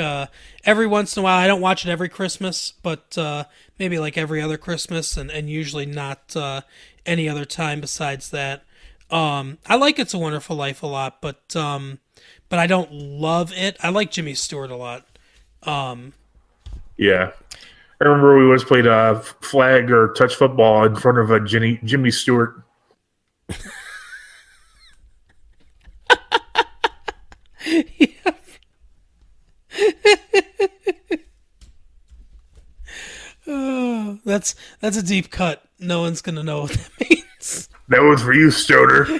every once in a while. I don't watch it every Christmas, but maybe like every other Christmas, and usually not any other time besides that. I like It's a Wonderful Life a lot, but I don't love it. I like Jimmy Stewart a lot. Yeah, I remember we always played flag or touch football in front of Jimmy Stewart. That's a deep cut. No one's gonna know what that means. That was for you, Stoner.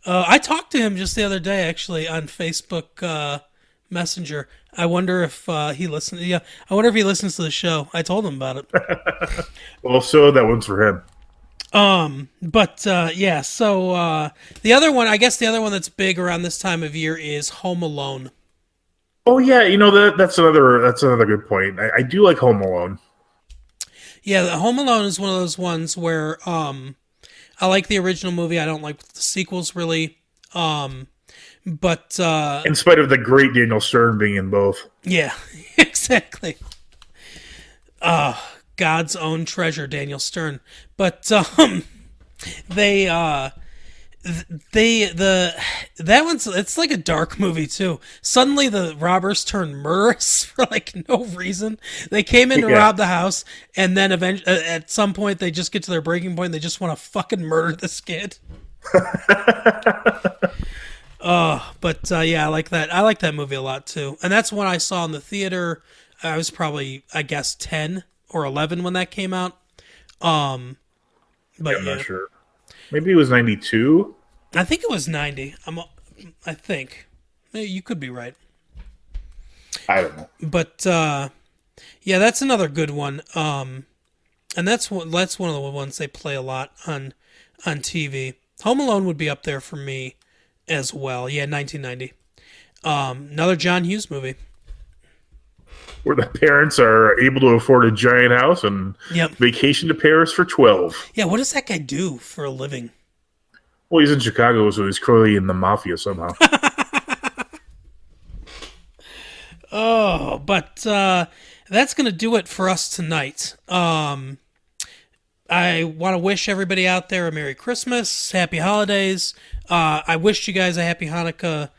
I talked to him just the other day, actually, on Facebook Messenger. I wonder if he listened. Yeah, I wonder if he listens to the show. I told him about it. Well, so that one's for him. But yeah. So the other one, I guess, the other one that's big around this time of year is Home Alone. Oh yeah, that's another good point. I do like Home Alone. Yeah, the Home Alone is one of those ones where I like the original movie. I don't like the sequels really. But In spite of the great Daniel Stern being in both. yeah, exactly. God's own treasure, Daniel Stern. But they that one's, it's like a dark movie too. Suddenly the robbers turn murderous for like no reason. They came in to Yeah. rob the house, and then eventually at some point they just get to their breaking point and they just want to fucking murder this kid. But yeah, I like that. I like that movie a lot too, and that's one I saw in the theater. I was probably, I guess, 10 or 11 when that came out. But I'm yeah, not sure. Maybe it was 92. I think it was 90. I think. You could be right. I don't know. But yeah, that's another good one. And that's one of the ones they play a lot on TV. Home Alone would be up there for me as well. Yeah, 1990. Another John Hughes movie. Where the parents are able to afford a giant house and Yep. vacation to Paris for 12. Yeah, what does that guy do for a living? Well, he's in Chicago, so he's clearly in the mafia somehow. Oh, but that's going to do it for us tonight. I want to wish everybody out there a Merry Christmas, Happy Holidays. I wished you guys a Happy Hanukkah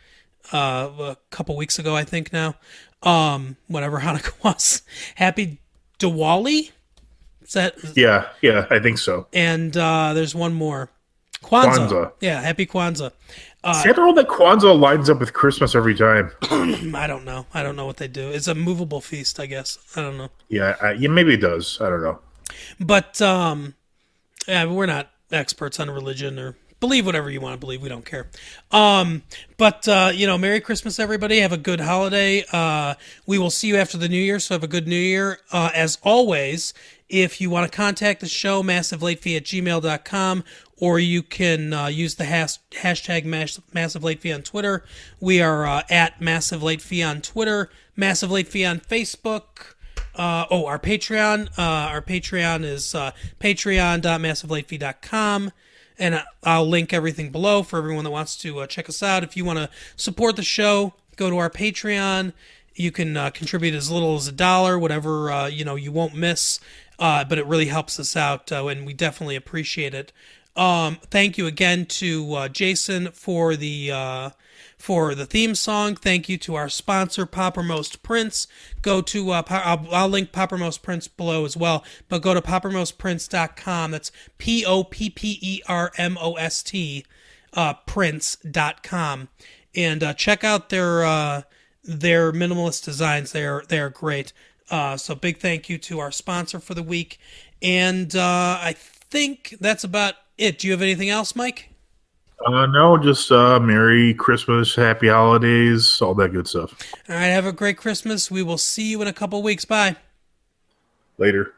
a couple weeks ago, I think now. Whatever Hanukkah was. Happy Diwali? Is that? yeah, I think so. And there's one more. Kwanzaa. Kwanzaa. Yeah, Happy Kwanzaa. See, I don't know that Kwanzaa lines up with Christmas every time. I don't know. I don't know what they do. It's a movable feast, I guess. I don't know. Yeah, maybe it does. I don't know. But yeah, we're not experts on religion, or believe whatever you want to believe. We don't care. But Merry Christmas, everybody. Have a good holiday. We will see you after the New Year, so have a good New Year. As always, if you want to contact the show, massivelatefee@gmail.com, or you can use the hashtag massivelatefee on Twitter. We are at massivelatefee on Twitter, massivelatefee on Facebook. Our Patreon. Our Patreon is patreon.massivelatefee.com. And I'll link everything below for everyone that wants to check us out. If you want to support the show, go to our Patreon. You can contribute as little as $1, whatever you won't miss. But it really helps us out, and we definitely appreciate it. Thank you again to Jason for the theme song. Thank you to our sponsor, Poppermost Prints. Go to I'll link Poppermost Prints below as well, but go to poppermostprints.com. That's POPPERMOST prints.com, and check out their minimalist designs. They are great. So big thank you to our sponsor for the week, and I think that's about it. Do you have anything else, Mike? No, just Merry Christmas, Happy Holidays, all that good stuff. All right, have a great Christmas. We will see you in a couple weeks. Bye. Later.